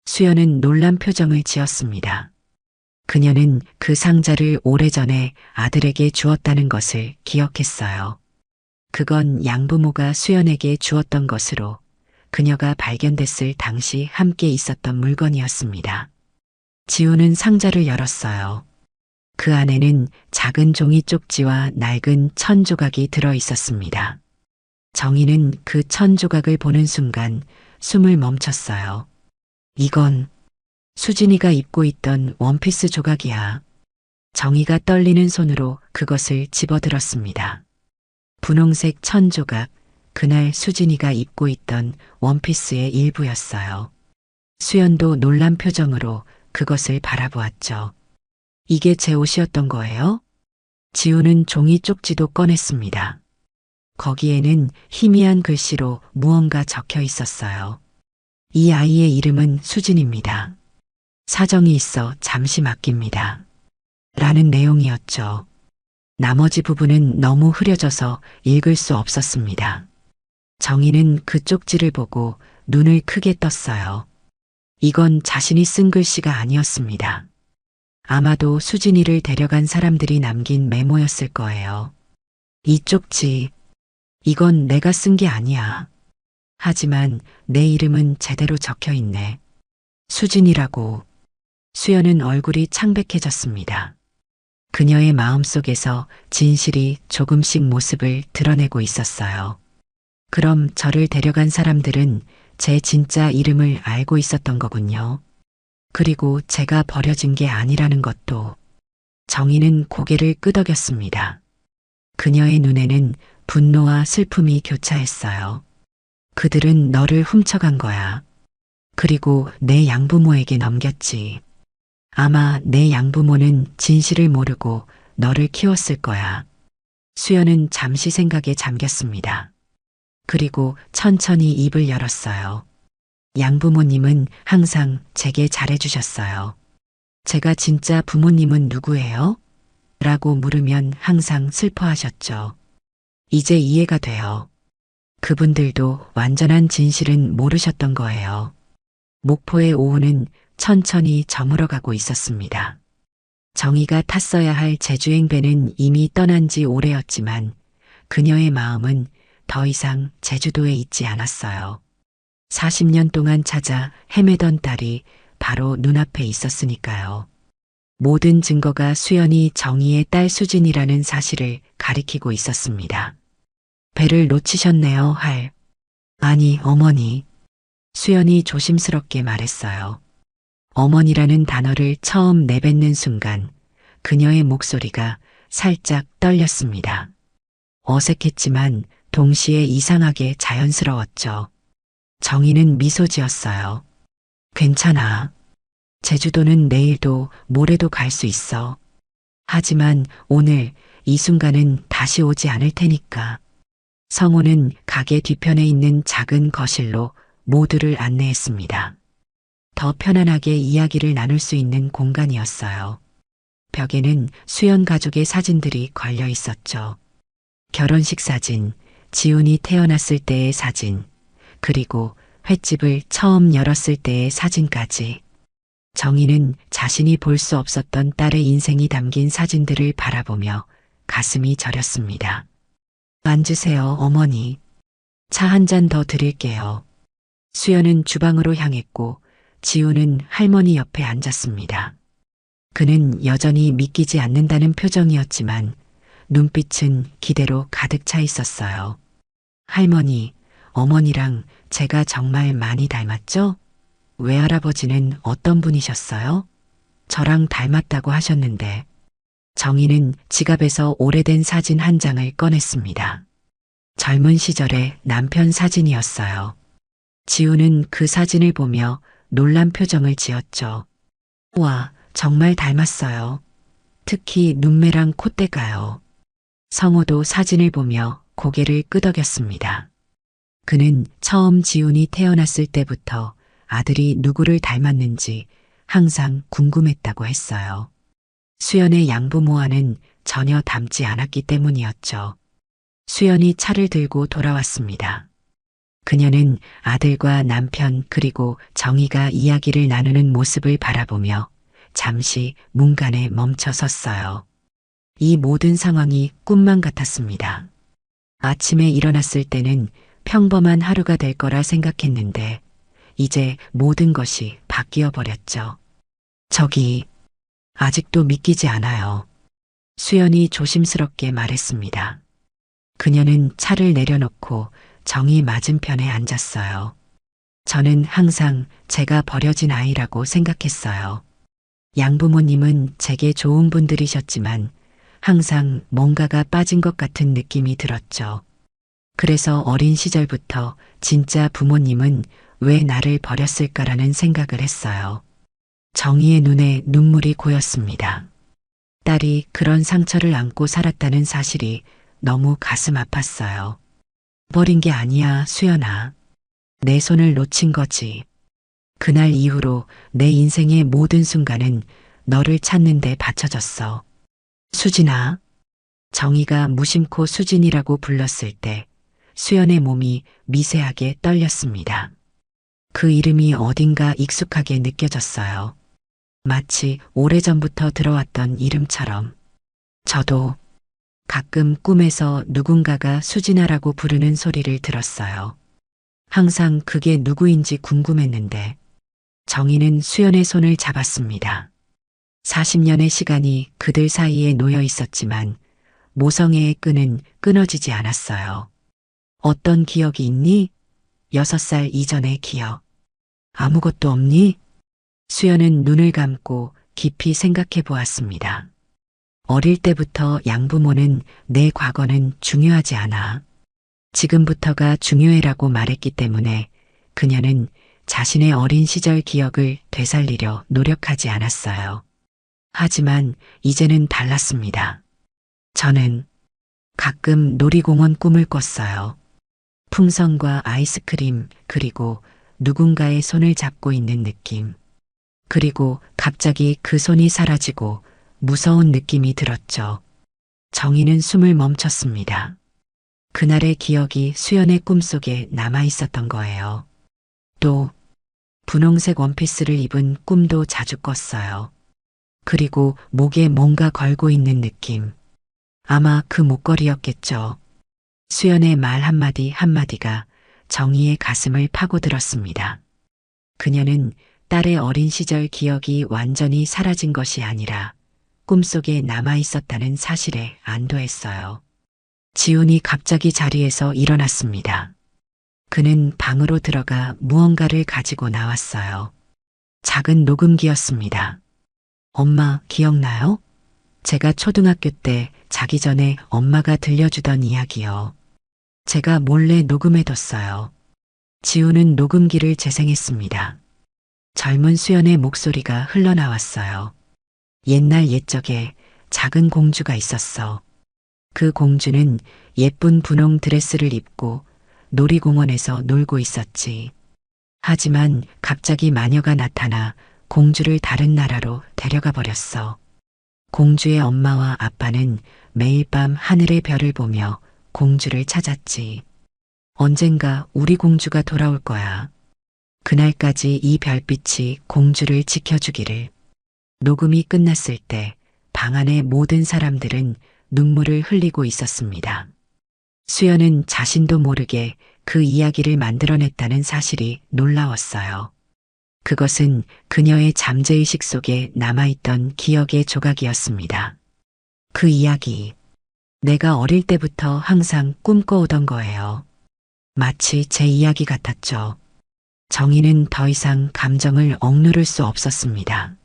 수연은 놀란 표정을 지었습니다. 그녀는 그 상자를 오래전에 아들에게 주었다는 것을 기억했어요. 그건 양부모가 수연에게 주었던 것으로 그녀가 발견됐을 당시 함께 있었던 물건이었습니다. 지우는 상자를 열었어요. 그 안에는 작은 종이 쪽지와 낡은 천 조각이 들어 있었습니다. 정희는 그 천 조각을 보는 순간 숨을 멈췄어요. 이건 수진이가 입고 있던 원피스 조각이야. 정희가 떨리는 손으로 그것을 집어들었습니다. 분홍색 천 조각, 그날 수진이가 입고 있던 원피스의 일부였어요. 수연도 놀란 표정으로 그것을 바라보았죠. 이게 제 옷이었던 거예요? 지우는 종이 쪽지도 꺼냈습니다. 거기에는 희미한 글씨로 무언가 적혀 있었어요. 이 아이의 이름은 수진입니다. 사정이 있어 잠시 맡깁니다. 라는 내용이었죠. 나머지 부분은 너무 흐려져서 읽을 수 없었습니다. 정희는 그 쪽지를 보고 눈을 크게 떴어요. 이건 자신이 쓴 글씨가 아니었습니다. 아마도 수진이를 데려간 사람들이 남긴 메모였을 거예요. 이 쪽지, 이건 내가 쓴 게 아니야. 하지만 내 이름은 제대로 적혀 있네. 수진이라고. 수연은 얼굴이 창백해졌습니다. 그녀의 마음속에서 진실이 조금씩 모습을 드러내고 있었어요. 그럼 저를 데려간 사람들은 제 진짜 이름을 알고 있었던 거군요. 그리고 제가 버려진 게 아니라는 것도. 정희는 고개를 끄덕였습니다. 그녀의 눈에는 분노와 슬픔이 교차했어요. 그들은 너를 훔쳐간 거야. 그리고 내 양부모에게 넘겼지. 아마 내 양부모는 진실을 모르고 너를 키웠을 거야. 수연은 잠시 생각에 잠겼습니다. 그리고 천천히 입을 열었어요. 양부모님은 항상 제게 잘해주셨어요. 제가 진짜 부모님은 누구예요? 라고 물으면 항상 슬퍼하셨죠. 이제 이해가 돼요. 그분들도 완전한 진실은 모르셨던 거예요. 목포의 오후는 천천히 저물어가고 있었습니다. 정희가 탔어야 할 제주행 배는 이미 떠난 지 오래였지만 그녀의 마음은 더 이상 제주도에 있지 않았어요. 40년 동안 찾아 헤매던 딸이 바로 눈앞에 있었으니까요. 모든 증거가 수연이 정희의 딸 수진이라는 사실을 가리키고 있었습니다. 배를 놓치셨네요, 할. 아니, 어머니. 수연이 조심스럽게 말했어요. 어머니라는 단어를 처음 내뱉는 순간 그녀의 목소리가 살짝 떨렸습니다. 어색했지만 동시에 이상하게 자연스러웠죠. 정희는 미소 지었어요. 괜찮아. 제주도는 내일도 모레도 갈 수 있어. 하지만 오늘 이 순간은 다시 오지 않을 테니까. 성호는 가게 뒤편에 있는 작은 거실로 모두를 안내했습니다. 더 편안하게 이야기를 나눌 수 있는 공간이었어요. 벽에는 수연 가족의 사진들이 걸려 있었죠. 결혼식 사진, 지훈이 태어났을 때의 사진, 그리고 횟집을 처음 열었을 때의 사진까지. 정희는 자신이 볼 수 없었던 딸의 인생이 담긴 사진들을 바라보며 가슴이 저렸습니다. 앉으세요, 어머니. 차 한 잔 더 드릴게요. 수연은 주방으로 향했고 지우는 할머니 옆에 앉았습니다. 그는 여전히 믿기지 않는다는 표정이었지만 눈빛은 기대로 가득 차 있었어요. 할머니, 어머니랑 제가 정말 많이 닮았죠? 외할아버지는 어떤 분이셨어요? 저랑 닮았다고 하셨는데. 정희는 지갑에서 오래된 사진 한 장을 꺼냈습니다. 젊은 시절의 남편 사진이었어요. 지우는 그 사진을 보며 놀란 표정을 지었죠. 와, 정말 닮았어요. 특히 눈매랑 콧대가요. 성호도 사진을 보며 고개를 끄덕였습니다. 그는 처음 지훈이 태어났을 때부터 아들이 누구를 닮았는지 항상 궁금했다고 했어요. 수연의 양부모와는 전혀 닮지 않았기 때문이었죠. 수연이 차를 들고 돌아왔습니다. 그녀는 아들과 남편 그리고 정희가 이야기를 나누는 모습을 바라보며 잠시 문간에 멈춰 섰어요. 이 모든 상황이 꿈만 같았습니다. 아침에 일어났을 때는 평범한 하루가 될 거라 생각했는데 이제 모든 것이 바뀌어 버렸죠. 저기 아직도 믿기지 않아요. 수연이 조심스럽게 말했습니다. 그녀는 차를 내려놓고 정희 맞은편에 앉았어요. 저는 항상 제가 버려진 아이라고 생각했어요. 양부모님은 제게 좋은 분들이셨지만 항상 뭔가가 빠진 것 같은 느낌이 들었죠. 그래서 어린 시절부터 진짜 부모님은 왜 나를 버렸을까라는 생각을 했어요. 정희의 눈에 눈물이 고였습니다. 딸이 그런 상처를 안고 살았다는 사실이 너무 가슴 아팠어요. 버린 게 아니야, 수연아. 내 손을 놓친 거지. 그날 이후로 내 인생의 모든 순간은 너를 찾는 데 바쳐졌어. 수진아. 정희가 무심코 수진이라고 불렀을 때 수연의 몸이 미세하게 떨렸습니다. 그 이름이 어딘가 익숙하게 느껴졌어요. 마치 오래전부터 들어왔던 이름처럼. 저도 가끔 꿈에서 누군가가 수진아라고 부르는 소리를 들었어요. 항상 그게 누구인지 궁금했는데 정희는 수연의 손을 잡았습니다. 40년의 시간이 그들 사이에 놓여 있었지만 모성애의 끈은 끊어지지 않았어요. 어떤 기억이 있니? 6살 이전의 기억. 아무것도 없니? 수연은 눈을 감고 깊이 생각해 보았습니다. 어릴 때부터 양부모는 내 과거는 중요하지 않아. 지금부터가 중요해라고 말했기 때문에 그녀는 자신의 어린 시절 기억을 되살리려 노력하지 않았어요. 하지만 이제는 달랐습니다. 저는 가끔 놀이공원 꿈을 꿨어요. 풍선과 아이스크림, 그리고 누군가의 손을 잡고 있는 느낌. 그리고 갑자기 그 손이 사라지고 무서운 느낌이 들었죠. 정희는 숨을 멈췄습니다. 그날의 기억이 수연의 꿈속에 남아 있었던 거예요. 또 분홍색 원피스를 입은 꿈도 자주 꿨어요. 그리고 목에 뭔가 걸고 있는 느낌. 아마 그 목걸이였겠죠. 수연의 말 한마디 한마디가 정희의 가슴을 파고들었습니다. 그녀는 딸의 어린 시절 기억이 완전히 사라진 것이 아니라 꿈속에 남아 있었다는 사실에 안도했어요. 지훈이 갑자기 자리에서 일어났습니다. 그는 방으로 들어가 무언가를 가지고 나왔어요. 작은 녹음기였습니다. 엄마, 기억나요? 제가 초등학교 때 자기 전에 엄마가 들려주던 이야기요. 제가 몰래 녹음해뒀어요. 지훈은 녹음기를 재생했습니다. 젊은 수연의 목소리가 흘러나왔어요. 옛날 옛적에 작은 공주가 있었어. 그 공주는 예쁜 분홍 드레스를 입고 놀이공원에서 놀고 있었지. 하지만 갑자기 마녀가 나타나 공주를 다른 나라로 데려가 버렸어. 공주의 엄마와 아빠는 매일 밤 하늘의 별을 보며 공주를 찾았지. 언젠가 우리 공주가 돌아올 거야. 그날까지 이 별빛이 공주를 지켜주기를. 녹음이 끝났을 때 방 안의 모든 사람들은 눈물을 흘리고 있었습니다. 수연은 자신도 모르게 그 이야기를 만들어냈다는 사실이 놀라웠어요. 그것은 그녀의 잠재의식 속에 남아있던 기억의 조각이었습니다. 그 이야기, 내가 어릴 때부터 항상 꿈꿔오던 거예요. 마치 제 이야기 같았죠. 정희는 더 이상 감정을 억누를 수 없었습니다.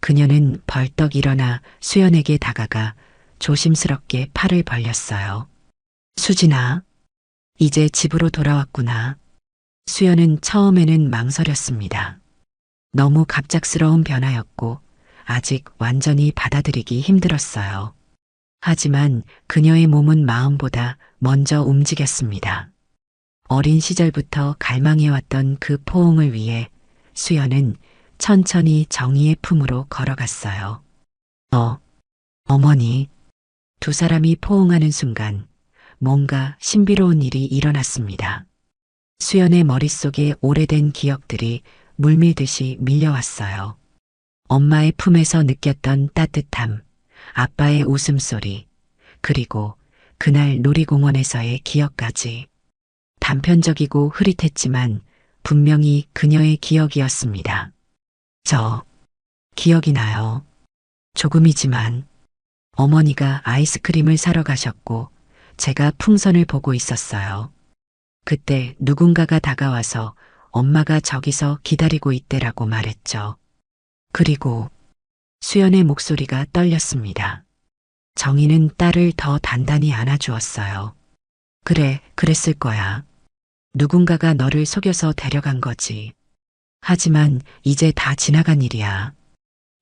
그녀는 벌떡 일어나 수연에게 다가가 조심스럽게 팔을 벌렸어요. 수진아, 이제 집으로 돌아왔구나. 수연은 처음에는 망설였습니다. 너무 갑작스러운 변화였고 아직 완전히 받아들이기 힘들었어요. 하지만 그녀의 몸은 마음보다 먼저 움직였습니다. 어린 시절부터 갈망해왔던 그 포옹을 위해 수연은 천천히 정희의 품으로 걸어갔어요. 어머니. 두 사람이 포옹하는 순간 뭔가 신비로운 일이 일어났습니다. 수연의 머릿속에 오래된 기억들이 물밀듯이 밀려왔어요. 엄마의 품에서 느꼈던 따뜻함, 아빠의 웃음소리, 그리고 그날 놀이공원에서의 기억까지. 단편적이고 흐릿했지만 분명히 그녀의 기억이었습니다. 저 기억이 나요. 조금이지만 어머니가 아이스크림을 사러 가셨고 제가 풍선을 보고 있었어요. 그때 누군가가 다가와서 엄마가 저기서 기다리고 있대라고 말했죠. 그리고 수연의 목소리가 떨렸습니다. 정희는 딸을 더 단단히 안아주었어요. 그래, 그랬을 거야. 누군가가 너를 속여서 데려간 거지. 하지만 이제 다 지나간 일이야.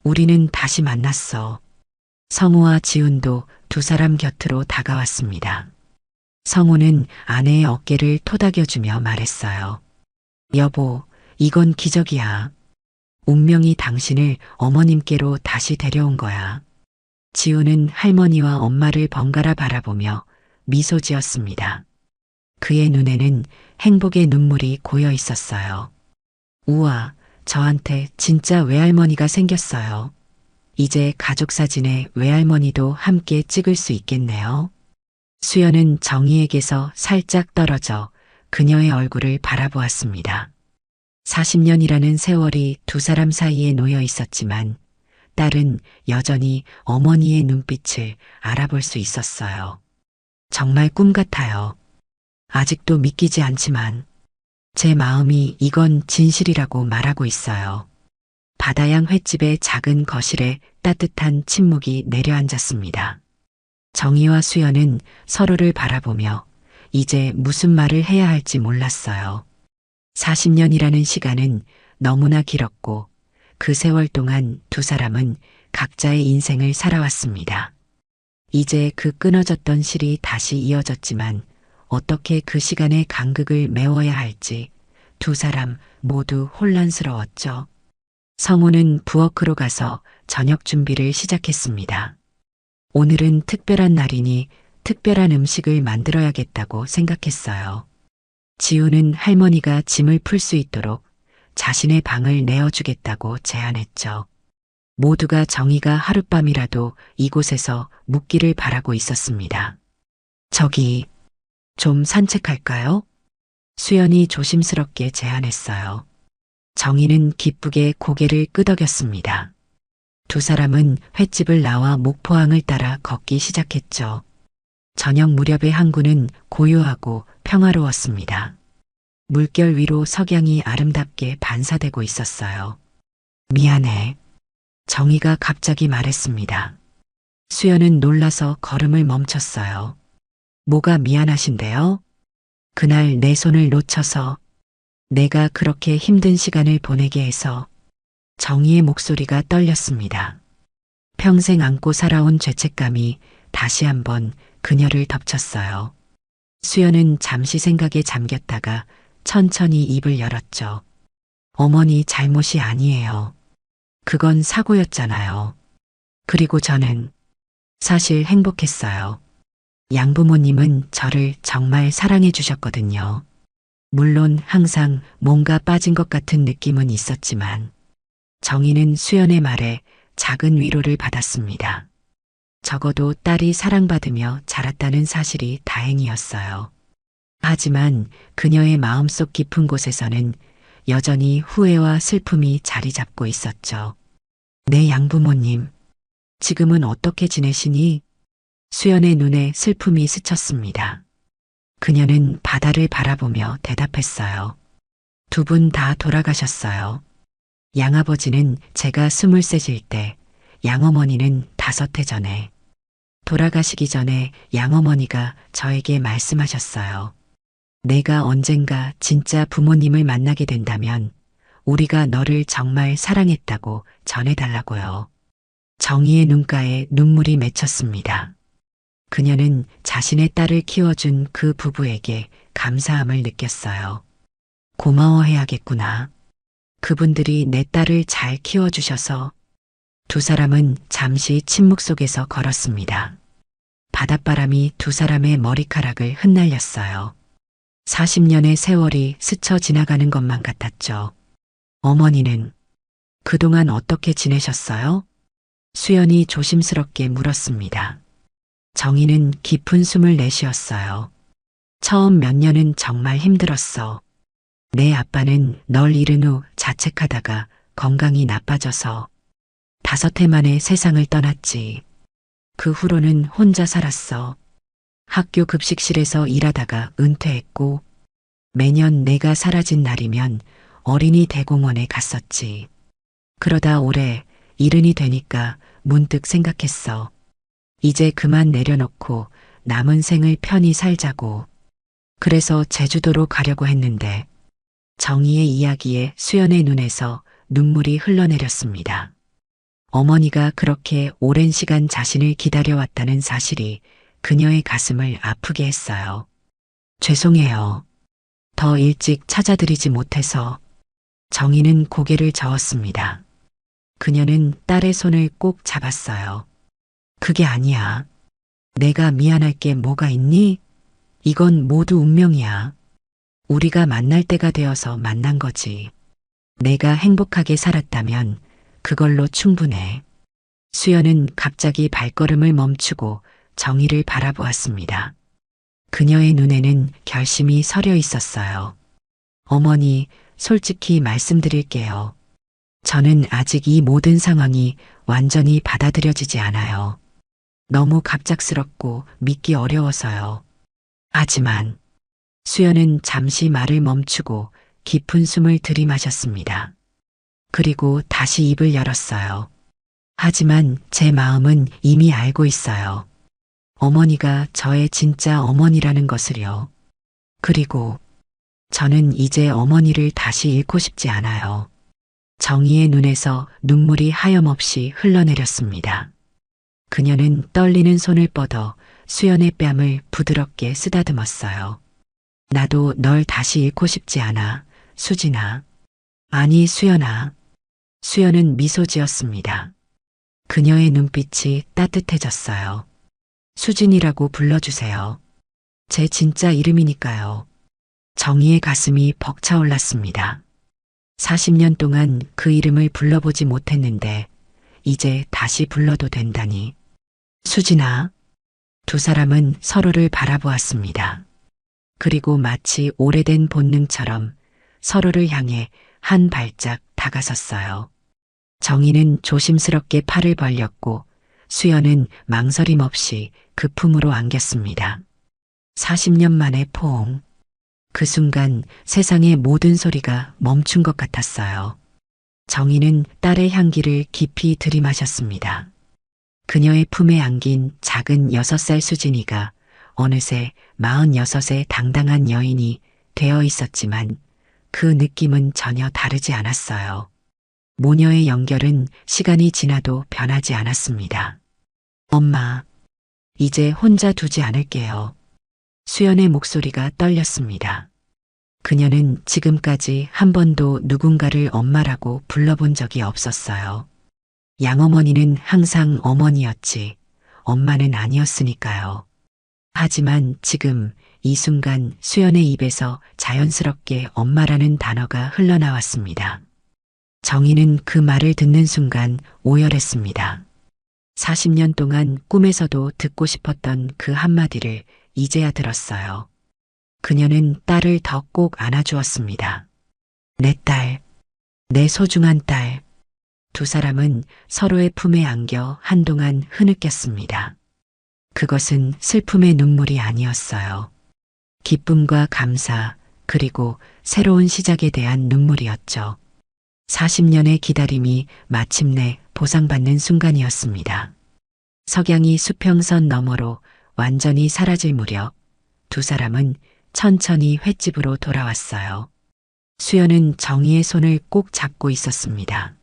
우리는 다시 만났어. 성우와 지훈도 두 사람 곁으로 다가왔습니다. 성우는 아내의 어깨를 토닥여주며 말했어요. 여보, 이건 기적이야. 운명이 당신을 어머님께로 다시 데려온 거야. 지훈은 할머니와 엄마를 번갈아 바라보며 미소 지었습니다. 그의 눈에는 행복의 눈물이 고여 있었어요. 우와, 저한테 진짜 외할머니가 생겼어요. 이제 가족 사진에 외할머니도 함께 찍을 수 있겠네요. 수연은 정희에게서 살짝 떨어져 그녀의 얼굴을 바라보았습니다. 40년이라는 세월이 두 사람 사이에 놓여 있었지만 딸은 여전히 어머니의 눈빛을 알아볼 수 있었어요. 정말 꿈 같아요. 아직도 믿기지 않지만 제 마음이 이건 진실이라고 말하고 있어요. 바다양 횟집의 작은 거실에 따뜻한 침묵이 내려앉았습니다. 정희와 수연은 서로를 바라보며 이제 무슨 말을 해야 할지 몰랐어요. 40년이라는 시간은 너무나 길었고 그 세월 동안 두 사람은 각자의 인생을 살아왔습니다. 이제 그 끊어졌던 실이 다시 이어졌지만 어떻게 그 시간의 간극을 메워야 할지 두 사람 모두 혼란스러웠죠. 성우는 부엌으로 가서 저녁 준비를 시작했습니다. 오늘은 특별한 날이니 특별한 음식을 만들어야겠다고 생각했어요. 지우는 할머니가 짐을 풀 수 있도록 자신의 방을 내어주겠다고 제안했죠. 모두가 정희가 하룻밤이라도 이곳에서 묵기를 바라고 있었습니다. 저기, 좀 산책할까요? 수연이 조심스럽게 제안했어요. 정희는 기쁘게 고개를 끄덕였습니다. 두 사람은 횟집을 나와 목포항을 따라 걷기 시작했죠. 저녁 무렵의 항구는 고요하고 평화로웠습니다. 물결 위로 석양이 아름답게 반사되고 있었어요. 미안해. 정희가 갑자기 말했습니다. 수연은 놀라서 걸음을 멈췄어요. 뭐가 미안하신데요? 그날 내 손을 놓쳐서 내가 그렇게 힘든 시간을 보내게 해서. 정희의 목소리가 떨렸습니다. 평생 안고 살아온 죄책감이 다시 한번 그녀를 덮쳤어요. 수연은 잠시 생각에 잠겼다가 천천히 입을 열었죠. 어머니 잘못이 아니에요. 그건 사고였잖아요. 그리고 저는 사실 행복했어요. 양부모님은 저를 정말 사랑해 주셨거든요. 물론 항상 뭔가 빠진 것 같은 느낌은 있었지만 정희는 수연의 말에 작은 위로를 받았습니다. 적어도 딸이 사랑받으며 자랐다는 사실이 다행이었어요. 하지만 그녀의 마음속 깊은 곳에서는 여전히 후회와 슬픔이 자리 잡고 있었죠. 내 양부모님, 지금은 어떻게 지내시니? 수연의 눈에 슬픔이 스쳤습니다. 그녀는 바다를 바라보며 대답했어요. 두 분 다 돌아가셨어요. 양아버지는 제가 23일 때, 양어머니는 5해 전에. 돌아가시기 전에 양어머니가 저에게 말씀하셨어요. 내가 언젠가 진짜 부모님을 만나게 된다면 우리가 너를 정말 사랑했다고 전해달라고요. 정희의 눈가에 눈물이 맺혔습니다. 그녀는 자신의 딸을 키워준 그 부부에게 감사함을 느꼈어요. 고마워해야겠구나. 그분들이 내 딸을 잘 키워주셔서. 두 사람은 잠시 침묵 속에서 걸었습니다. 바닷바람이 두 사람의 머리카락을 흩날렸어요. 40년의 세월이 스쳐 지나가는 것만 같았죠. 어머니는 그동안 어떻게 지내셨어요? 수연이 조심스럽게 물었습니다. 정희는 깊은 숨을 내쉬었어요. 처음 몇 년은 정말 힘들었어. 내 아빠는 널 잃은 후 자책하다가 건강이 나빠져서 5해 만에 세상을 떠났지. 그 후로는 혼자 살았어. 학교 급식실에서 일하다가 은퇴했고 매년 내가 사라진 날이면 어린이 대공원에 갔었지. 그러다 올해 70이 되니까 문득 생각했어. 이제 그만 내려놓고 남은 생을 편히 살자고. 그래서 제주도로 가려고 했는데 정희의 이야기에 수연의 눈에서 눈물이 흘러내렸습니다. 어머니가 그렇게 오랜 시간 자신을 기다려왔다는 사실이 그녀의 가슴을 아프게 했어요. 죄송해요. 더 일찍 찾아드리지 못해서. 정희는 고개를 저었습니다. 그녀는 딸의 손을 꼭 잡았어요. 그게 아니야. 내가 미안할 게 뭐가 있니? 이건 모두 운명이야. 우리가 만날 때가 되어서 만난 거지. 내가 행복하게 살았다면 그걸로 충분해. 수연은 갑자기 발걸음을 멈추고 정희를 바라보았습니다. 그녀의 눈에는 결심이 서려 있었어요. 어머니, 솔직히 말씀드릴게요. 저는 아직 이 모든 상황이 완전히 받아들여지지 않아요. 너무 갑작스럽고 믿기 어려워서요. 하지만 수연은 잠시 말을 멈추고 깊은 숨을 들이마셨습니다. 그리고 다시 입을 열었어요. 하지만 제 마음은 이미 알고 있어요. 어머니가 저의 진짜 어머니라는 것을요. 그리고 저는 이제 어머니를 다시 잃고 싶지 않아요. 정희의 눈에서 눈물이 하염없이 흘러내렸습니다. 그녀는 떨리는 손을 뻗어 수연의 뺨을 부드럽게 쓰다듬었어요. 나도 널 다시 잃고 싶지 않아, 수진아. 아니, 수연아. 수연은 미소 지었습니다. 그녀의 눈빛이 따뜻해졌어요. 수진이라고 불러주세요. 제 진짜 이름이니까요. 정희의 가슴이 벅차올랐습니다. 40년 동안 그 이름을 불러보지 못했는데 이제 다시 불러도 된다니. 수진아. 두 사람은 서로를 바라보았습니다. 그리고 마치 오래된 본능처럼 서로를 향해 한 발짝 다가섰어요. 정희는 조심스럽게 팔을 벌렸고 수연은 망설임 없이 그 품으로 안겼습니다. 40년 만의 포옹. 그 순간 세상의 모든 소리가 멈춘 것 같았어요. 정희는 딸의 향기를 깊이 들이마셨습니다. 그녀의 품에 안긴 작은 6살 수진이가 어느새 46의 당당한 여인이 되어 있었지만 그 느낌은 전혀 다르지 않았어요. 모녀의 연결은 시간이 지나도 변하지 않았습니다. 엄마, 이제 혼자 두지 않을게요. 수연의 목소리가 떨렸습니다. 그녀는 지금까지 한 번도 누군가를 엄마라고 불러본 적이 없었어요. 양어머니는 항상 어머니였지, 엄마는 아니었으니까요. 하지만 지금 이 순간 수연의 입에서 자연스럽게 엄마라는 단어가 흘러나왔습니다. 정희는 그 말을 듣는 순간 오열했습니다. 40년 동안 꿈에서도 듣고 싶었던 그 한마디를 이제야 들었어요. 그녀는 딸을 더 꼭 안아주었습니다. 내 딸, 내 소중한 딸. 두 사람은 서로의 품에 안겨 한동안 흐느꼈습니다. 그것은 슬픔의 눈물이 아니었어요. 기쁨과 감사, 그리고 새로운 시작에 대한 눈물이었죠. 40년의 기다림이 마침내 보상받는 순간이었습니다. 석양이 수평선 너머로 완전히 사라질 무렵 두 사람은 천천히 횟집으로 돌아왔어요. 수연은 정희의 손을 꼭 잡고 있었습니다.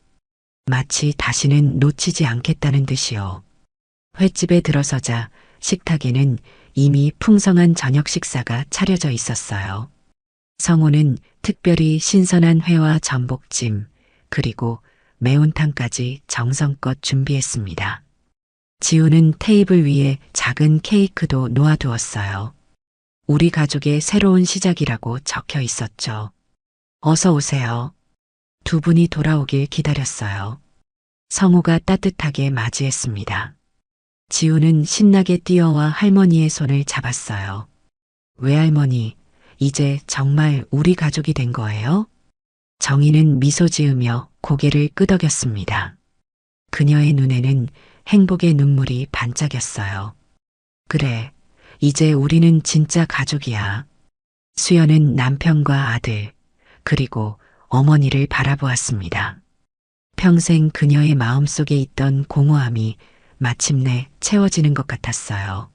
마치 다시는 놓치지 않겠다는 듯이요. 횟집에 들어서자 식탁에는 이미 풍성한 저녁 식사가 차려져 있었어요. 성우는 특별히 신선한 회와 전복찜, 그리고 매운탕까지 정성껏 준비했습니다. 지우는 테이블 위에 작은 케이크도 놓아두었어요. 우리 가족의 새로운 시작이라고 적혀 있었죠. 어서 오세요. 두 분이 돌아오길 기다렸어요. 성우가 따뜻하게 맞이했습니다. 지우는 신나게 뛰어와 할머니의 손을 잡았어요. 외할머니, 이제 정말 우리 가족이 된 거예요? 정희는 미소 지으며 고개를 끄덕였습니다. 그녀의 눈에는 행복의 눈물이 반짝였어요. 그래, 이제 우리는 진짜 가족이야. 수연은 남편과 아들, 그리고 어머니를 바라보았습니다. 평생 그녀의 마음속에 있던 공허함이 마침내 채워지는 것 같았어요.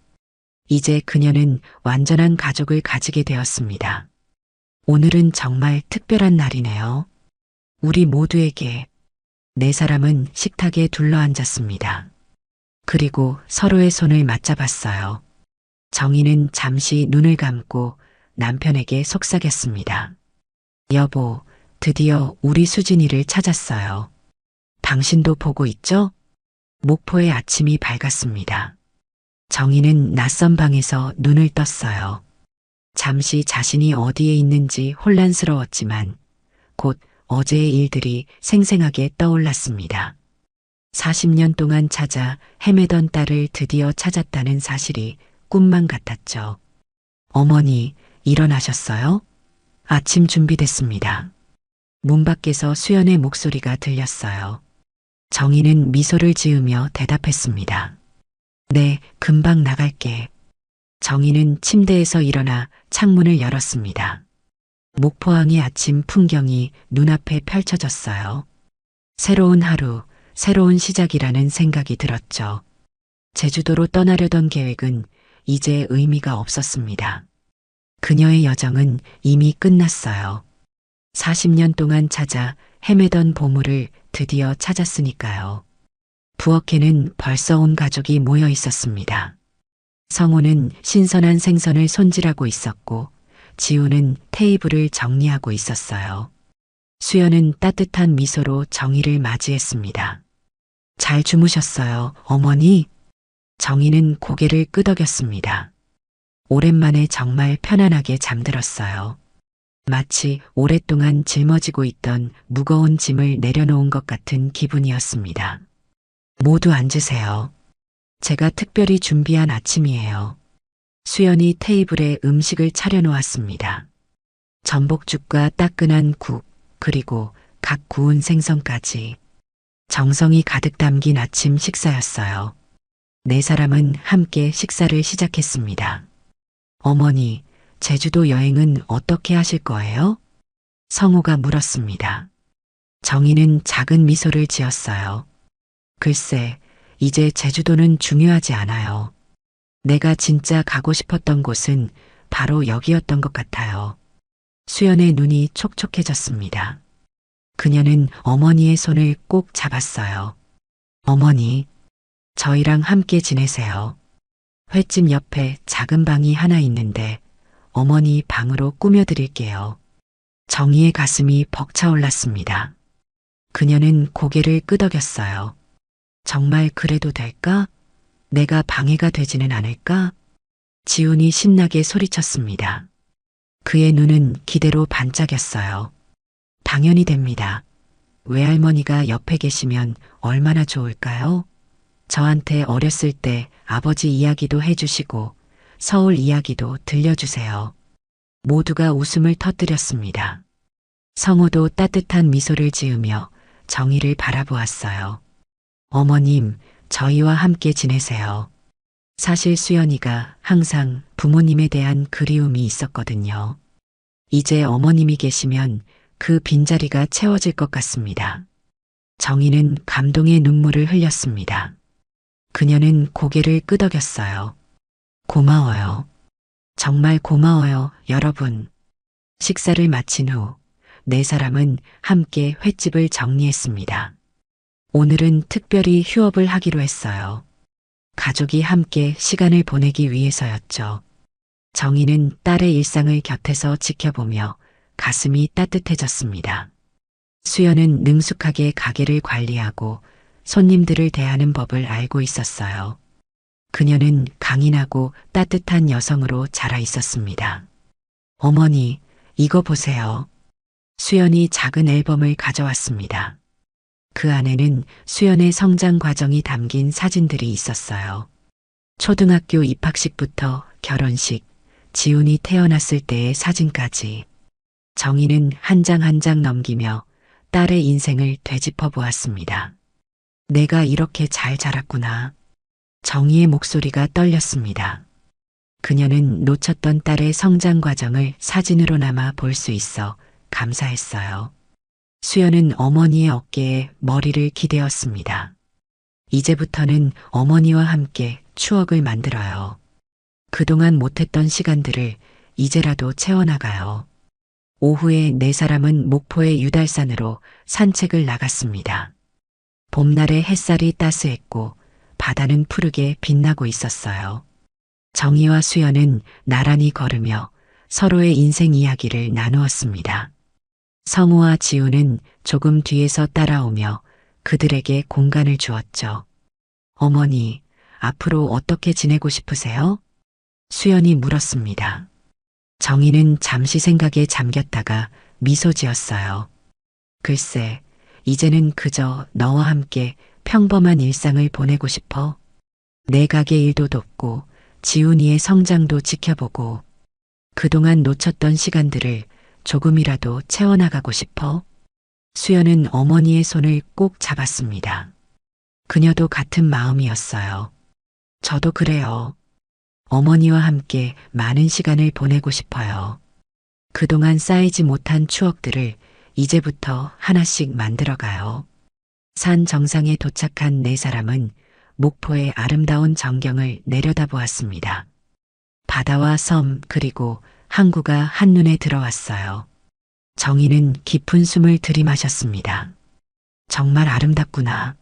이제 그녀는 완전한 가족을 가지게 되었습니다. 오늘은 정말 특별한 날이네요. 우리 모두에게. 네 사람은 식탁에 둘러앉았습니다. 그리고 서로의 손을 맞잡았어요. 정희는 잠시 눈을 감고 남편에게 속삭였습니다. 여보, 드디어 우리 수진이를 찾았어요. 당신도 보고 있죠? 목포의 아침이 밝았습니다. 정희는 낯선 방에서 눈을 떴어요. 잠시 자신이 어디에 있는지 혼란스러웠지만 곧 어제의 일들이 생생하게 떠올랐습니다. 40년 동안 찾아 헤매던 딸을 드디어 찾았다는 사실이 꿈만 같았죠. 어머니, 일어나셨어요? 아침 준비됐습니다. 문 밖에서 수연의 목소리가 들렸어요. 정희는 미소를 지으며 대답했습니다. 네, 금방 나갈게. 정희는 침대에서 일어나 창문을 열었습니다. 목포항의 아침 풍경이 눈앞에 펼쳐졌어요. 새로운 하루, 새로운 시작이라는 생각이 들었죠. 제주도로 떠나려던 계획은 이제 의미가 없었습니다. 그녀의 여정은 이미 끝났어요. 40년 동안 찾아 헤매던 보물을 드디어 찾았으니까요. 부엌에는 벌써 온 가족이 모여 있었습니다. 성우는 신선한 생선을 손질하고 있었고 지우는 테이블을 정리하고 있었어요. 수연은 따뜻한 미소로 정희를 맞이했습니다. 잘 주무셨어요, 어머니? 정희는 고개를 끄덕였습니다. 오랜만에 정말 편안하게 잠들었어요. 마치 오랫동안 짊어지고 있던 무거운 짐을 내려놓은 것 같은 기분이었습니다. 모두 앉으세요. 제가 특별히 준비한 아침이에요. 수연이 테이블에 음식을 차려놓았습니다. 전복죽과 따끈한 국, 그리고 각 구운 생선까지. 정성이 가득 담긴 아침 식사였어요. 네 사람은 함께 식사를 시작했습니다. 어머니, 제주도 여행은 어떻게 하실 거예요? 성우가 물었습니다. 정희는 작은 미소를 지었어요. 글쎄, 이제 제주도는 중요하지 않아요. 내가 진짜 가고 싶었던 곳은 바로 여기였던 것 같아요. 수연의 눈이 촉촉해졌습니다. 그녀는 어머니의 손을 꼭 잡았어요. 어머니, 저희랑 함께 지내세요. 횟집 옆에 작은 방이 하나 있는데 어머니 방으로 꾸며드릴게요. 정희의 가슴이 벅차올랐습니다. 그녀는 고개를 끄덕였어요. 정말 그래도 될까? 내가 방해가 되지는 않을까? 지훈이 신나게 소리쳤습니다. 그의 눈은 기대로 반짝였어요. 당연히 됩니다. 외할머니가 옆에 계시면 얼마나 좋을까요? 저한테 어렸을 때 아버지 이야기도 해주시고 서울 이야기도 들려주세요. 모두가 웃음을 터뜨렸습니다. 성우도 따뜻한 미소를 지으며 정희를 바라보았어요. 어머님, 저희와 함께 지내세요. 사실 수연이가 항상 부모님에 대한 그리움이 있었거든요. 이제 어머님이 계시면 그 빈자리가 채워질 것 같습니다. 정희는 감동의 눈물을 흘렸습니다. 그녀는 고개를 끄덕였어요. 고마워요. 정말 고마워요, 여러분. 식사를 마친 후 네 사람은 함께 횟집을 정리했습니다. 오늘은 특별히 휴업을 하기로 했어요. 가족이 함께 시간을 보내기 위해서였죠. 정희는 딸의 일상을 곁에서 지켜보며 가슴이 따뜻해졌습니다. 수연은 능숙하게 가게를 관리하고 손님들을 대하는 법을 알고 있었어요. 그녀는 강인하고 따뜻한 여성으로 자라 있었습니다. 어머니, 이거 보세요. 수연이 작은 앨범을 가져왔습니다. 그 안에는 수연의 성장 과정이 담긴 사진들이 있었어요. 초등학교 입학식부터 결혼식, 지훈이 태어났을 때의 사진까지. 정희는 한 장 한 장 넘기며 딸의 인생을 되짚어 보았습니다. 내가 이렇게 잘 자랐구나. 정희의 목소리가 떨렸습니다. 그녀는 놓쳤던 딸의 성장 과정을 사진으로나마 볼 수 있어 감사했어요. 수연은 어머니의 어깨에 머리를 기대었습니다. 이제부터는 어머니와 함께 추억을 만들어요. 그동안 못했던 시간들을 이제라도 채워나가요. 오후에 네 사람은 목포의 유달산으로 산책을 나갔습니다. 봄날의 햇살이 따스했고 바다는 푸르게 빛나고 있었어요. 정희와 수연은 나란히 걸으며 서로의 인생 이야기를 나누었습니다. 성우와 지우는 조금 뒤에서 따라오며 그들에게 공간을 주었죠. 어머니, 앞으로 어떻게 지내고 싶으세요? 수연이 물었습니다. 정희는 잠시 생각에 잠겼다가 미소 지었어요. 글쎄, 이제는 그저 너와 함께 평범한 일상을 보내고 싶어. 내 가게 일도 돕고 지훈이의 성장도 지켜보고 그동안 놓쳤던 시간들을 조금이라도 채워나가고 싶어. 수연은 어머니의 손을 꼭 잡았습니다. 그녀도 같은 마음이었어요. 저도 그래요. 어머니와 함께 많은 시간을 보내고 싶어요. 그동안 쌓이지 못한 추억들을 이제부터 하나씩 만들어가요. 산 정상에 도착한 네 사람은 목포의 아름다운 전경을 내려다보았습니다. 바다와 섬 그리고 항구가 한눈에 들어왔어요. 정희는 깊은 숨을 들이마셨습니다. 정말 아름답구나.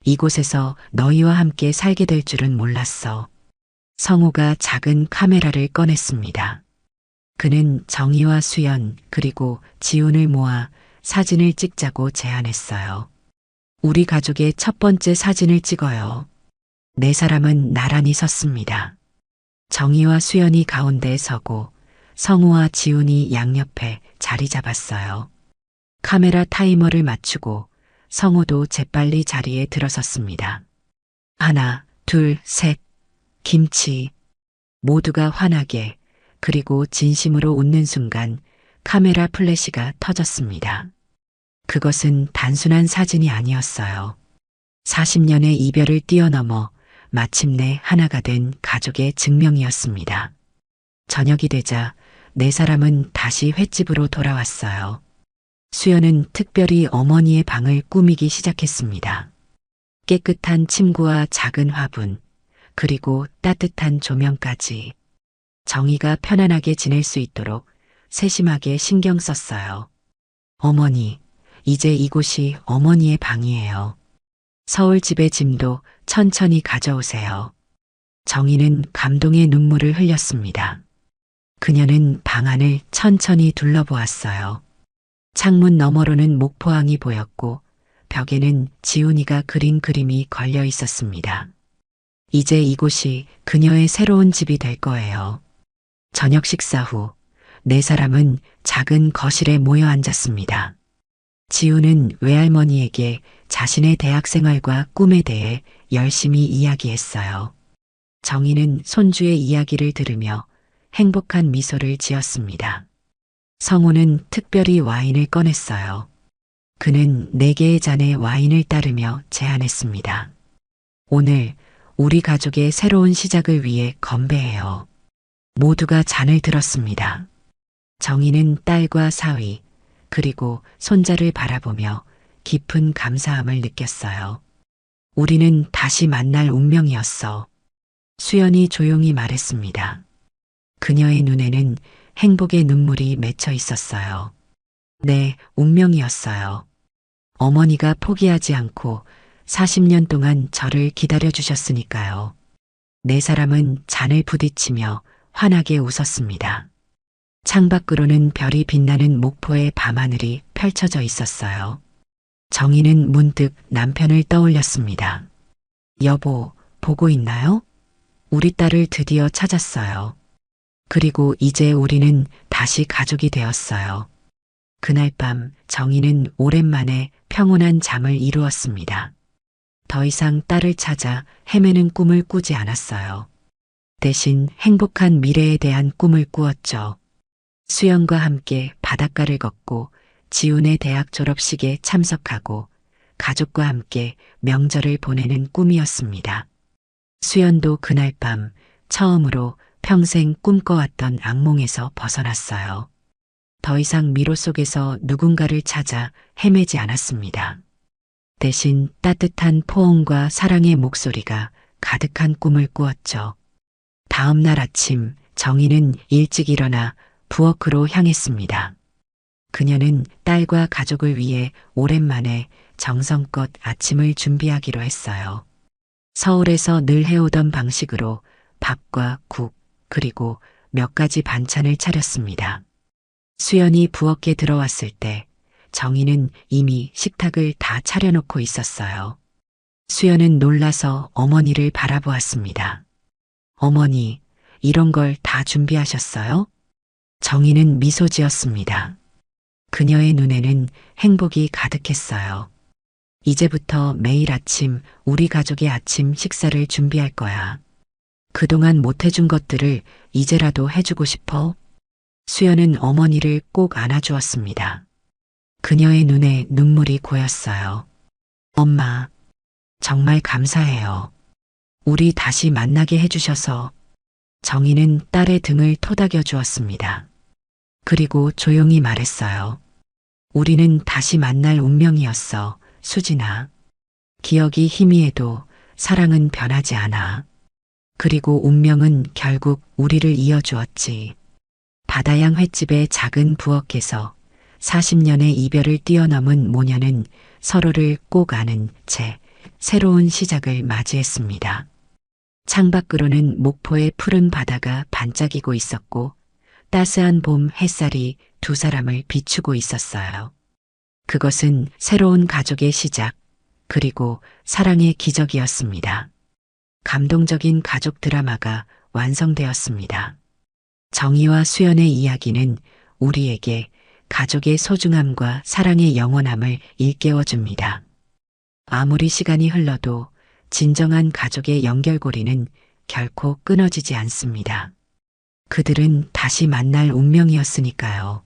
이곳에서 너희와 함께 살게 될 줄은 몰랐어. 성우가 작은 카메라를 꺼냈습니다. 그는 정희와 수연 그리고 지훈을 모아 사진을 찍자고 제안했어요. 우리 가족의 첫 번째 사진을 찍어요. 네 사람은 나란히 섰습니다. 정희와 수연이 가운데에 서고 성우와 지훈이 양옆에 자리 잡았어요. 카메라 타이머를 맞추고 성우도 재빨리 자리에 들어섰습니다. 하나, 둘, 셋. 김치. 모두가 환하게 그리고 진심으로 웃는 순간 카메라 플래시가 터졌습니다. 그것은 단순한 사진이 아니었어요. 40년의 이별을 뛰어넘어 마침내 하나가 된 가족의 증명이었습니다. 저녁이 되자 네 사람은 다시 횟집으로 돌아왔어요. 수연은 특별히 어머니의 방을 꾸미기 시작했습니다. 깨끗한 침구와 작은 화분, 그리고 따뜻한 조명까지. 정희가 편안하게 지낼 수 있도록 세심하게 신경 썼어요. 어머니, 이제 이곳이 어머니의 방이에요. 서울집의 짐도 천천히 가져오세요. 정희는 감동의 눈물을 흘렸습니다. 그녀는 방 안을 천천히 둘러보았어요. 창문 너머로는 목포항이 보였고 벽에는 지훈이가 그린 그림이 걸려 있었습니다. 이제 이곳이 그녀의 새로운 집이 될 거예요. 저녁 식사 후 네 사람은 작은 거실에 모여 앉았습니다. 지훈은 외할머니에게 자신의 대학 생활과 꿈에 대해 열심히 이야기했어요. 정희는 손주의 이야기를 들으며 행복한 미소를 지었습니다. 성우는 특별히 와인을 꺼냈어요. 그는 4개의 잔의 와인을 따르며 제안했습니다. 오늘 우리 가족의 새로운 시작을 위해 건배해요. 모두가 잔을 들었습니다. 정희는 딸과 사위, 그리고 손자를 바라보며 깊은 감사함을 느꼈어요. 우리는 다시 만날 운명이었어. 수연이 조용히 말했습니다. 그녀의 눈에는 행복의 눈물이 맺혀 있었어요. 네, 운명이었어요. 어머니가 포기하지 않고 40년 동안 저를 기다려주셨으니까요. 네 사람은 잔을 부딪히며 환하게 웃었습니다. 창밖으로는 별이 빛나는 목포의 밤하늘이 펼쳐져 있었어요. 정희는 문득 남편을 떠올렸습니다. 여보, 보고 있나요? 우리 딸을 드디어 찾았어요. 그리고 이제 우리는 다시 가족이 되었어요. 그날 밤 정희는 오랜만에 평온한 잠을 이루었습니다. 더 이상 딸을 찾아 헤매는 꿈을 꾸지 않았어요. 대신 행복한 미래에 대한 꿈을 꾸었죠. 수연과 함께 바닷가를 걷고 지훈의 대학 졸업식에 참석하고 가족과 함께 명절을 보내는 꿈이었습니다. 수연도 그날 밤 처음으로 평생 꿈꿔왔던 악몽에서 벗어났어요. 더 이상 미로 속에서 누군가를 찾아 헤매지 않았습니다. 대신 따뜻한 포옹과 사랑의 목소리가 가득한 꿈을 꾸었죠. 다음 날 아침 정희는 일찍 일어나 부엌으로 향했습니다. 그녀는 딸과 가족을 위해 오랜만에 정성껏 아침을 준비하기로 했어요. 서울에서 늘 해오던 방식으로 밥과 국, 그리고 몇 가지 반찬을 차렸습니다. 수연이 부엌에 들어왔을 때 정희는 이미 식탁을 다 차려놓고 있었어요. 수연은 놀라서 어머니를 바라보았습니다. 어머니, 이런 걸 다 준비하셨어요? 정희는 미소 지었습니다. 그녀의 눈에는 행복이 가득했어요. 이제부터 매일 아침 우리 가족의 아침 식사를 준비할 거야. 그동안 못 해준 것들을 이제라도 해주고 싶어? 수연은 어머니를 꼭 안아주었습니다. 그녀의 눈에 눈물이 고였어요. 엄마, 정말 감사해요. 우리 다시 만나게 해주셔서. 정희는 딸의 등을 토닥여 주었습니다. 그리고 조용히 말했어요. 우리는 다시 만날 운명이었어, 수진아. 기억이 희미해도 사랑은 변하지 않아. 그리고 운명은 결국 우리를 이어주었지. 바다양 횟집의 작은 부엌에서 40년의 이별을 뛰어넘은 모녀는 서로를 꼭 아는 채 새로운 시작을 맞이했습니다. 창밖으로는 목포의 푸른 바다가 반짝이고 있었고 따스한 봄 햇살이 두 사람을 비추고 있었어요. 그것은 새로운 가족의 시작, 그리고 사랑의 기적이었습니다. 감동적인 가족 드라마가 완성되었습니다. 정희와 수연의 이야기는 우리에게 가족의 소중함과 사랑의 영원함을 일깨워줍니다. 아무리 시간이 흘러도 진정한 가족의 연결고리는 결코 끊어지지 않습니다. 그들은 다시 만날 운명이었으니까요.